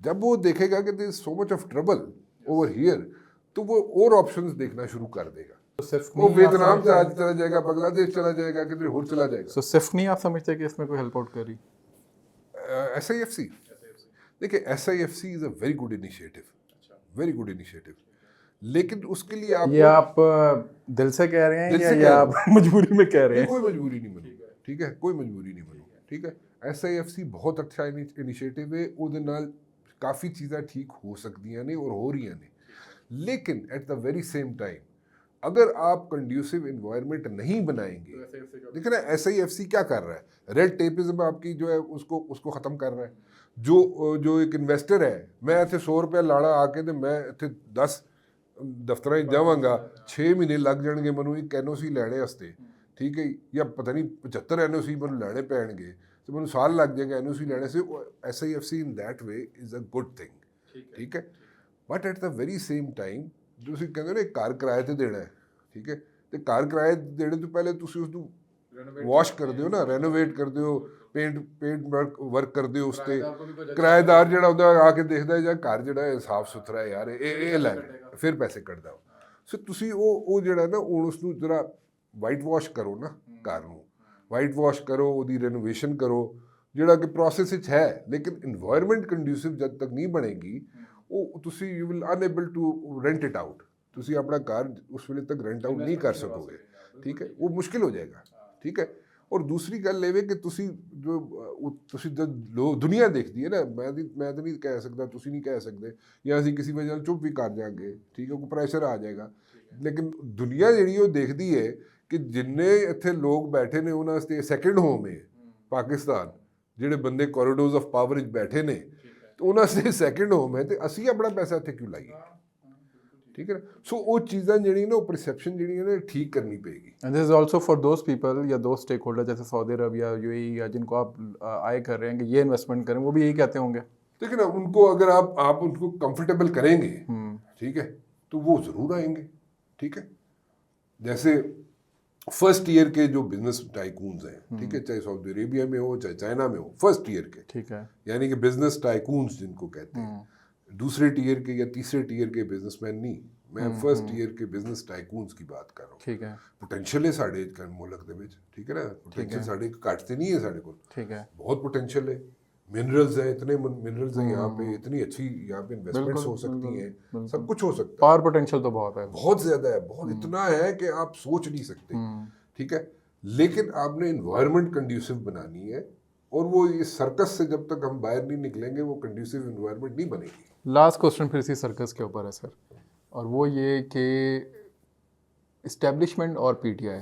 जब वो देखेगा कि there is so much of trouble over here, तो वो और ऑप्शंस देखना शुरू कर देगा। वो वियतनाम से आज चला जाएगा, बांग्लादेश चला जाएगा, किधर और चला जाएगा। सो सिर्फ नहीं आप समझते कि इसमें कोई हेल्प आउट करी? SIFC, देखिए SIFC is a very good initiative, very good initiative, लेकिन उसके लिए आप ये आप दिल से कह रहे हैं या आप मजबूरी में कह रहे हैं? कोई मजबूरी नहीं बनी, ठीक है, कोई मजबूरी नहीं बनी। ठीक है, SIFC बहुत अच्छा इनिशिएटिव है, ਉਹਦੇ ਨਾਲ ਕਾਫੀ ਚੀਜ਼ਾਂ ਠੀਕ ਹੋ ਸਕਦੀਆਂ ਨੇ और हो रही ਨੇ, लेकिन at the very same time अगर आप कंड्यूसिव इन्वायरमेंट नहीं बनाएंगे, देखिए ना SIFC क्या कर रहा है, रेड टेपिज्म आपकी जो है उसको ख़त्म कर रहा है। जो एक इन्वेस्टर है, मैं इतने 100 रुपया लाड़ा आके तो मैं इतने 10 दफ्तर जावांगा, 6 महीने लग जाएंगे मैं एक NOC लैने वास्ते, ठीक है, या पता नहीं 75 NOC मैं लैने पैणगे, तो मैं साल लग जाएगा NOC लैने से। SIFC in that way is a good thing, ठीक है, but at the very same time ਤੁਸੀਂ ਕਹਿੰਦੇ ਨੇ ਘਰ ਕਿਰਾਏ ਤੇ ਦੇਣਾ ਹੈ, ਠੀਕ ਹੈ, ਤੇ ਘਰ ਕਿਰਾਏ ਦੇਣੇ ਤੋਂ ਪਹਿਲੇ ਤੁਸੀਂ ਉਸ ਨੂੰ ਵਾਸ਼ ਕਰਦੇ ਹੋ ਨਾ, ਰੈਨੋਵੇਟ ਕਰਦੇ ਹੋ, ਪੇਂਟ ਵਰਕ ਕਰਦੇ ਹੋ ਉਸ 'ਤੇ। ਕਿਰਾਏਦਾਰ ਜਿਹੜਾ ਹੁੰਦਾ ਆ ਕੇ ਦੇਖਦਾ ਜਾਂ ਘਰ ਜਿਹੜਾ ਹੈ ਸਾਫ਼ ਸੁਥਰਾ ਹੈ, ਯਾਰ ਇਹ ਲੈ ਫਿਰ ਪੈਸੇ ਕੱਢਦਾ ਉਹ। ਸੋ ਤੁਸੀਂ ਉਹ ਜਿਹੜਾ ਨਾ ਹੁਣ ਉਸ ਨੂੰ ਜ਼ਰਾ ਵਾਈਟ ਵਾਸ਼ ਕਰੋ ਨਾ, ਘਰ ਨੂੰ ਵਾਈਟ ਵਾਸ਼ ਕਰੋ, ਉਹਦੀ ਰੈਨੋਵੇਸ਼ਨ ਕਰੋ, ਜਿਹੜਾ ਕਿ ਪ੍ਰੋਸੈਸ ਵਿੱਚ ਹੈ, ਲੇਕਿਨ ਇਨਵਾਇਰਮੈਂਟ ਕੰਡਿਊਸਿਵ ਜਦ ਤੱਕ ਨਹੀਂ ਬਣੇਗੀ ਉਹ ਤੁਸੀਂ you will unable to rent it out, ਤੁਸੀਂ ਆਪਣਾ ਘਰ ਉਸ ਵੇਲੇ ਤੱਕ ਰੈਂਟ ਆਊਟ ਨਹੀਂ ਕਰ ਸਕੋਗੇ। ਠੀਕ ਹੈ, ਉਹ ਮੁਸ਼ਕਿਲ ਹੋ ਜਾਏਗਾ। ਠੀਕ ਹੈ, ਔਰ ਦੂਸਰੀ ਗੱਲ ਇਹ ਵੇ ਕਿ ਤੁਸੀਂ ਜਦ ਦੁਨੀਆ ਦੇਖਦੀ ਹੈ ਨਾ, ਮੈਂ ਤਾਂ ਨਹੀਂ ਕਹਿ ਸਕਦਾ, ਤੁਸੀਂ ਨਹੀਂ ਕਹਿ ਸਕਦੇ, ਜਾਂ ਅਸੀਂ ਕਿਸੇ ਵਜ੍ਹਾ ਨਾਲ ਚੁੱਪ ਵੀ ਕਰ ਜਾਵਾਂਗੇ, ਠੀਕ ਹੈ, ਕੋਈ ਪ੍ਰੈਸ਼ਰ ਆ ਜਾਏਗਾ, ਲੇਕਿਨ ਦੁਨੀਆ ਜਿਹੜੀ ਉਹ ਦੇਖਦੀ ਹੈ ਕਿ ਜਿੰਨੇ ਇੱਥੇ ਲੋਕ ਬੈਠੇ ਨੇ ਉਹਨਾਂ ਵਾਸਤੇ ਸੈਕਿੰਡ ਹੋਮ ਹੈ ਪਾਕਿਸਤਾਨ, ਜਿਹੜੇ ਬੰਦੇ ਕੋਰੀਡੋਰਸ ਆਫ ਪਾਵਰ ਵਿੱਚ ਬੈਠੇ ਨੇ ਉਹਨਾਂ ਵਾਸਤੇ ਸੈਕਿੰਡ ਹੋਮ ਹੈ, ਤੇ ਅਸੀਂ ਆਪਣਾ ਪੈਸਾ ਇੱਥੇ ਕਿਉਂ ਲਾਈਏ? ठीक है, सो वो चीज़ें जी ना, परसेप्शन जी ना ठीक करनी पड़ेगी। And this is also for those people या दो स्टेक होल्डर जैसे सऊदी अरब या UAE या जिनको आप आए कर रहे हैं कि ये इन्वेस्टमेंट करें, वो भी यही कहते होंगे। देखिए ना, उनको अगर आप उनको कंफर्टेबल करेंगे, ठीक है, तो वो ज़रूर आएंगे। ठीक है, जैसे फर्स्ट ईयर के जो बिजनेस टाइकून्स हैं, ठीक है, चाहे सऊदी अरेबिया में हो चाहे चाइना में हो, फर्स्ट ईयर के, ठीक है, यानी कि बिजनेस टाइकून्स जिनको कहते हैं, दूसरे टीयर के या तीसरे टीयर के बिजनेसमैन नहीं, मैं फर्स्ट ईयर के बिजनेस टाइकून्स की बात कर रहा हूँ। ठीक है, पोटेंशियल है साढ़े मुल्क दे विच, ठीक है ना, पोटेंशियल साढ़े घट ते नहीं है साढ़े को, ठीक है, बहुत पोटेंशियल है, मिनरल्स हैं, इतने मिनरल्स हैं यहाँ पे, इतनी अच्छी यहाँ पे इन्वेस्टमेंट्स हो सकती हैं, सब कुछ हो सकता है, पावर पोटेंशियल तो बहुत है, बहुत ज़्यादा है, बहुत इतना है कि आप सोच नहीं सकते। ठीक है, लेकिन आपने इन्वायरमेंट कंड्यूसिव बनानी है, और वो इस सर्कस से जब तक हम बाहर नहीं निकलेंगे वो कंड्यूसिव इन्वायरमेंट नहीं बनेगी। लास्ट क्वेश्चन फिर इसी सर्कस के ऊपर है सर, और वो ये कि इस्टेब्लिशमेंट और PTI,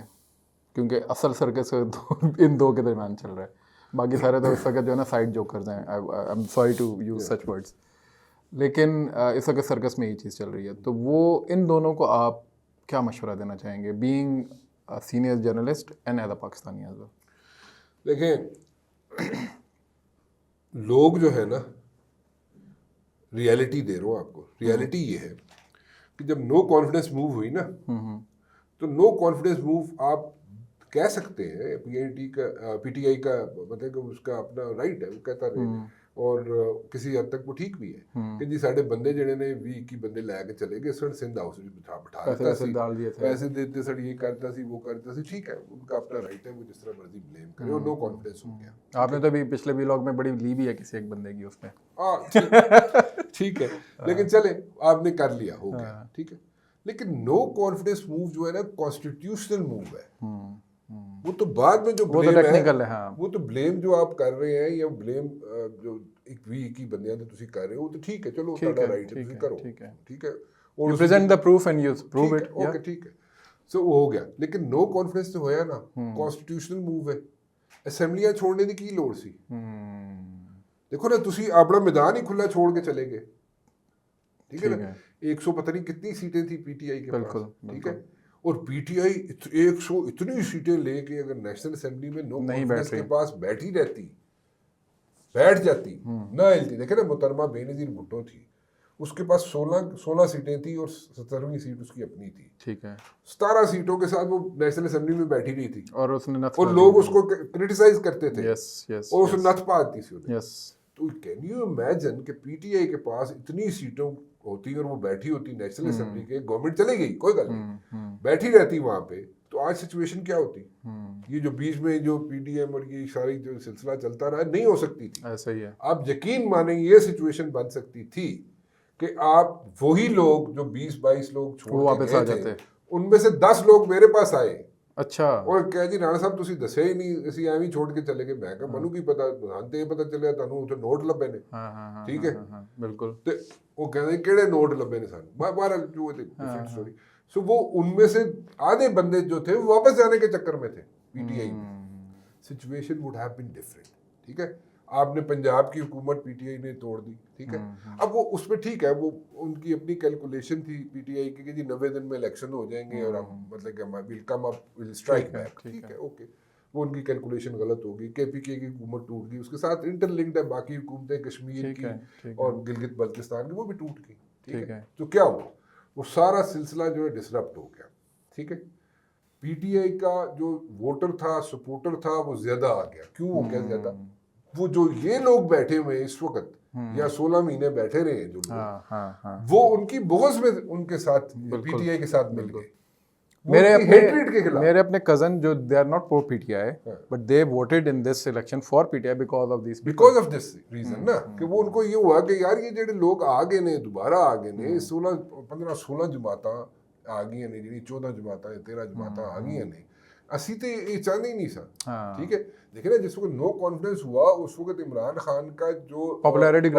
क्योंकि असल सर्कस इन दो के दरमियान चल रहा है, बाकी सारे तो इस वक्त जो है ना साइड जोकर्स हैं, I am sorry to use such words, लेकिन इस वक्त सर्कस में ये चीज़ चल रही है, तो वो इन दोनों को आप क्या मशवरा देना चाहेंगे, being a senior journalist and as a Pakistani as well? देखें, लोग जो है ना, रियलिटी दे रहा हूँ आपको, रियलिटी ये है कि जब नो कॉन्फिडेंस मूव हुई ना, तो नो कॉन्फिडेंस मूव आप कह सकते हैं, PTI का मतलब कि उसका अपना राइट है, वो कहता रहे, और किसी हद तक वो ठीक भी है कि जी साढ़े बंदे जड़े ने 20-21 बंदे लैके चले गए सर, सिंध हाउस में बिठा पैसे देते सर, ये करता सी वो करता सी, ठीक है, उनका अपना राइट है, वो जिस तरह मर्जी ब्लेम करे, और नो कॉन्फिडेंस हो गया। आपने तो अभी पिछले व्लॉग में बड़ी ली भी है किसी एक बंदे की उसमें, ठीक है, लेकिन चले आपने कर लिया, हो गया, ठीक है, लेकिन नो कॉन्फिडेंस मूव जो है ना कॉन्स्टिट्यूशनल मूव है, वो तो बाद में जो ब्लेम है, हाँ, वो तो ब्लेम जो आप कर रहे हैं, या ब्लेम जो एक 20-21 बंदियां तो तुसी कर रहे हो, तो ठीक है, चलो ਤੁਹਾਡਾ ਰਾਈਟ ਹੈ, ਤੁਸੀਂ ਕਰੋ, ठीक है, और you present the proof and you prove it, okay, ठीक है, सो वो हो गया, लेकिन नो कॉन्फिडेंस तो होया ना, कॉन्स्टिट्यूशनल मूव है, असेंबलियां छोड़ने की की लोड़ सी। देखो ना, तुसी अपना मैदान ही खुला छोड़ के चले गए, ठीक है ना। 100 पता नहीं कितनी सीटें थी पीटीआई के पास, ठीक है, और पीटीआई 100 इतनी सीटें लेके अगर नेशनल असेंबली में नो कॉन्फिडेंस के पास बैठी रहती, बैठ जाती ना हिलती। देखे ना, मुहतरमा बेनज़ीर भुट्टो थी, उसके पास 16 सीटें थी और 17वीं सीट उसकी अपनी थी, ठीक है, 17 सीटों के साथ वो नेशनल असेंबली में बैठी रही थी, और उसने और लोग उसको क्रिटिसाइज करते थे, और उसने नथ पा दी थी उन्हें। तो कैन यू इमेजिन कि पीटीआई के पास इतनी सीटों होती और वो बैठी होती नेशनल असेंबली के, गवर्नमेंट चली गई कोई गल नहीं, बैठी रहती वहां पे, तो आज सिचुएशन क्या होती? ये जो बीच में जो पीडीएम और ये सारी जो सिलसिला चलता रहा, नहीं हो सकती थी। ऐसा ही है। आप यकीन माने ये सिचुएशन बन सकती थी कि आप वही लोग जो 20-22 लोग छोड़ वापस आ के जाते, उनमें से 10 लोग मेरे पास आए, अच्छा, और कह जी राणा साहब तुसी दसे ही नहीं, ਅਸੀਂ ਐਵੇਂ ਛੋੜ ਕੇ ਚਲੇ ਗਏ। ਮੈਂ ਕਿਹਾ ਮੈਨੂੰ ਕੀ ਪਤਾ, ਸਾਨੂੰ ਤੇ ਇਹ ਪਤਾ ਚੱਲਿਆ ਤੁਹਾਨੂੰ ਉੱਥੇ ਨੋਟ ਲੱਭੇ ਨੇ। ਠੀਕ ਹੈ, बिल्कुल। ਤੇ ਉਹ ਕਹਿੰਦੇ ਕਿਹੜੇ ਨੋਟ ਲੱਭੇ ਨੇ ਸਾਨੂੰ, बाहर जो डिफरेंट स्टोरी। सो वो उनमें से आधे बंदे जो थे वो वापस जाने के चक्कर में थे पीटीआई में। Situation would have been different, ठीक है। आपने पंजाब की हुकूमत पीटीआई ने तोड़ दी, ठीक है। अब वो उस पर ठीक है, वो उनकी अपनी कैलकुलेशन थी पीटीआई की कि जी 90 दिन में इलेक्शन हो जाएंगे और हम मतलब कि will come up, will strike back, ठीक है, ओके। वो उनकी कैलकुलेशन गलत होगी, केपीके की हुकूमत टूट गई, उसके साथ इंटरलिंक्ड है बाकी हुकूमतें कश्मीर की और गिलगित बल्तिस्तान की, वो भी टूट गई, ठीक है। तो क्या हुआ, वो सारा सिलसिला जो है डिसरप्ट हो गया, ठीक है। पीटीआई का जो वोटर था, सपोर्टर था, वो ज्यादा आ गया। क्यों हो गया ज्यादा? वो जो ये लोग बैठे हुए इस वक्त या 16 महीने बैठे रहे हैं जो लोग, वो उनकी बुग़्ज़ में उनके साथ पीटीआई के साथ मिल गए, मेरे अपने कजन जो they are not pro PTI but they voted in this election for PTI because of this reason ना, कि वो उनको ये हुआ कि यार ये जेडे लोग आ गए ने, दोबारा आ गए ने, 16 जमात आ गई ने, जी 14 जमात 13 जमात आ गई ने, असी तो ये चाहते ही नहीं सा, ठीक है। देखिए ना, जिस वक्त नो कॉन्फिडेंस हुआ उस वक्त इमरान खान का जो पॉपुलैरिटी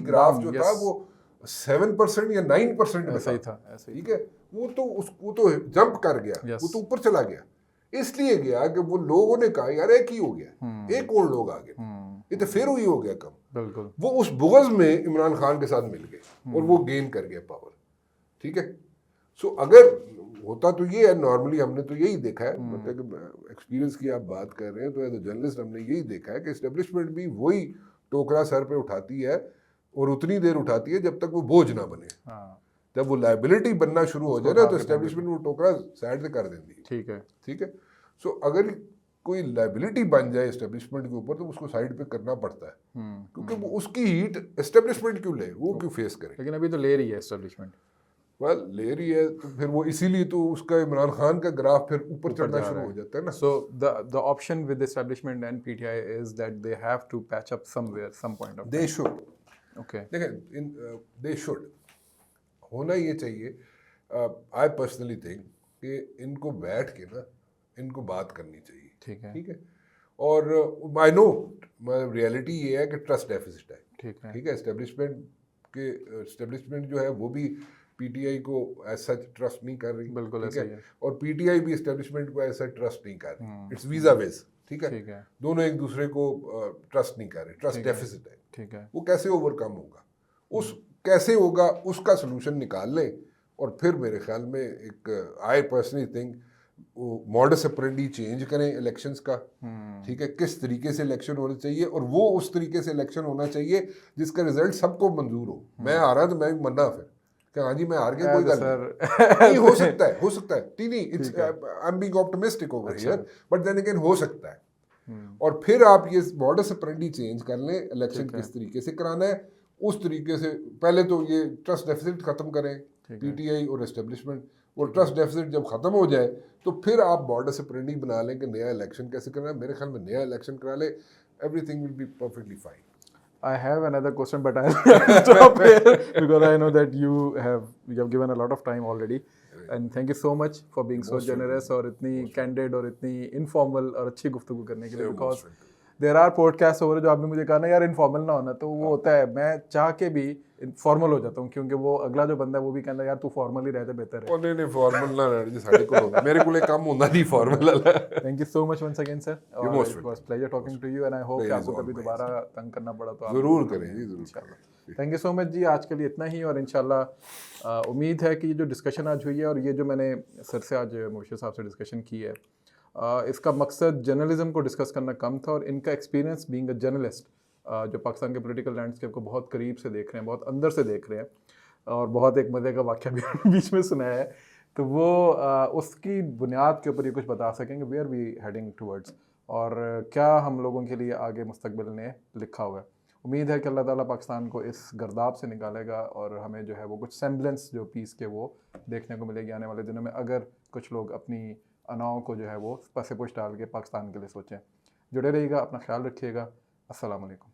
ग्राफ जो था वो 7% या 9% ऐसा ही था, ठीक है। वो तो जंप कर गया, वो तो ऊपर चला गया, इसलिए गया कि वो लोगों ने कहा यार एक ही हो गया, एक और लोग आ गए, ये तो फिर हुई हो गया कम, बिल्कुल। वो उस बुग़्ज़ में इमरान खान के साथ मिल गए और वो गेन कर गया पावर, ठीक है। सो अगर होता तो ये है, नॉर्मली हमने तो यही देखा है, मतलब एक्सपीरियंस की आप बात कर रहे हैं तो एज अ जर्नलिस्ट हमने यही देखा है कि एस्टेब्लिशमेंट भी वही टोकरा सर पे उठाती है और उतनी देर उठाती है जब तक वो बोझ ना बने। जब वो लाइबिलिटी बनना शुरू हो जाए ना, तो एस्टेब्लिशमेंट वो टोकरा साइड से कर देती है, ठीक है, ठीक है। सो अगर कोई लाइबिलिटी बन जाए एस्टेब्लिशमेंट के ऊपर तो उसको साइड पे करना पड़ता है, क्योंकि वो उसकी हीट एस्टेब्लिशमेंट क्यों ले, वो क्यों फेस करे। लेकिन अभी तो ले रही है एस्टेब्लिशमेंट, वेल ले रही है, तो फिर वो इसीलिए तो उसका इमरान खान का ग्राफ फिर ऊपर चढ़ना शुरू हो जाता है ना। So the option with establishment and PTI is that they have to patch up somewhere some point of they should, okay, देखें दे शुड होना ये चाहिए। आई पर्सनली थिंक कि इनको बैठ के ना इनको बात करनी चाहिए, ठीक है, ठीक है। और आई नो रियलिटी ये है कि ट्रस्ट डेफिसिट है, ठीक है। एस्टेब्लिशमेंट जो है वो भी पीटीआई को एज सच ट्रस्ट नहीं कर रही, बिल्कुल ऐसा ही है, और पीटीआई भी एस्टेब्लिशमेंट को एज सच ट्रस्ट नहीं कर रही, इट्स वीजा वेज, ठीक है। दोनों एक दूसरे को ट्रस्ट नहीं कर रहे, ट्रस्ट डेफिसिट है, ठीक है। वो कैसे ओवरकम होगा, कैसे होगा उसका सोल्यूशन निकाल लें, और फिर मेरे ख्याल में एक I personally think modus operandi change करें इलेक्शंस का, ठीक है। किस तरीके से इलेक्शन होना चाहिए, और वो उस तरीके से इलेक्शन होना चाहिए जिसका रिजल्ट सबको मंजूर हो। मैं हारा तो मैं भी मरना, फिर कि हाँ जी मैं हार गया, कोई गल नहीं, हो सकता है नहीं, it's I am being optimistic over here, but then again हो सकता है। और फिर आप ये मॉडस ऑपरेंडी चेंज कर लें, इलेक्शन किस तरीके से कराना है उस तरीके से। पहले तो ये ट्रस्ट डेफिसिट खत्म करें पीटीआई और एस्टेब्लिशमेंट, और ट्रस्ट डेफिसिट जब खत्म हो जाए तो फिर आप मॉडस ऑपरेंडी बना लें कि नया इलेक्शन कैसे करना है। मेरे ख्याल में नया इलेक्शन करा ले, everything will be perfectly fine. I have another question, but I'll stop here because I know that you have given a lot of time already, and thank you so much for being so generous और इतनी candid और इतनी informal और अच्छी गुफ्तगू करने के लिए, because देर आर पॉडकास्ट हो रहे जो आपने मुझे कहा ना यार इनफॉर्मल ना होना, तो वो होता है मैं चाह के भी फॉर्मल हो जाता हूँ, क्योंकि वो अगला जो बंदा है वो भी कहता है यार तू फॉर्मल ही रहते बेहतर है। नहीं फॉर्मल ना रहने जी, साढ़े को मेरे को काम होता नहीं फॉर्मल वाला। Thank you so much once again sir, You're most it was pleasure talking to you and I hope कि Pleasure is आपको all कभी mine, दोबारा तंग करना पड़ा तो आप जरूर करें जी, जरूर करें। थैंक यू सो मच जी। आज के लिए इतना ही, और इंशाल्लाह उम्मीद है कि ये जो डिस्कशन आज हुई है और ये जो मैंने सर से आज मोशे साहब से डिस्कशन की है, इसका मकसद जर्नलिज्म को डिस्कस करना कम था, और इनका एक्सपीरियंस बीइंग अ जर्नलिस्ट जो पाकिस्तान के पॉलिटिकल लैंडस्केप को बहुत करीब से देख रहे हैं, बहुत अंदर से देख रहे हैं, और बहुत एक मज़े का वाक़या भी बीच में सुनाया है, तो वो उसकी बुनियाद के ऊपर ये कुछ बता सकेंगे वेयर वी हेडिंग टूवर्ड्स, और क्या हम लोगों के लिए आगे मुस्तकबिल ने लिखा हुआ है। उम्मीद है कि अल्लाह ताला पाकिस्तान को इस गर्दाब से निकालेगा और हमें जो है वो कुछ सेम्बलेंस जो पीस के वो देखने को मिलेगी आने वाले दिनों में, अगर कुछ लोग अपनी अनाओं को जो है वो पसे पुश डाल के पाकिस्तान के लिए सोचें। जुड़े रहिएगा, अपना ख्याल रखिएगा। अस्सलाम वालेकुम।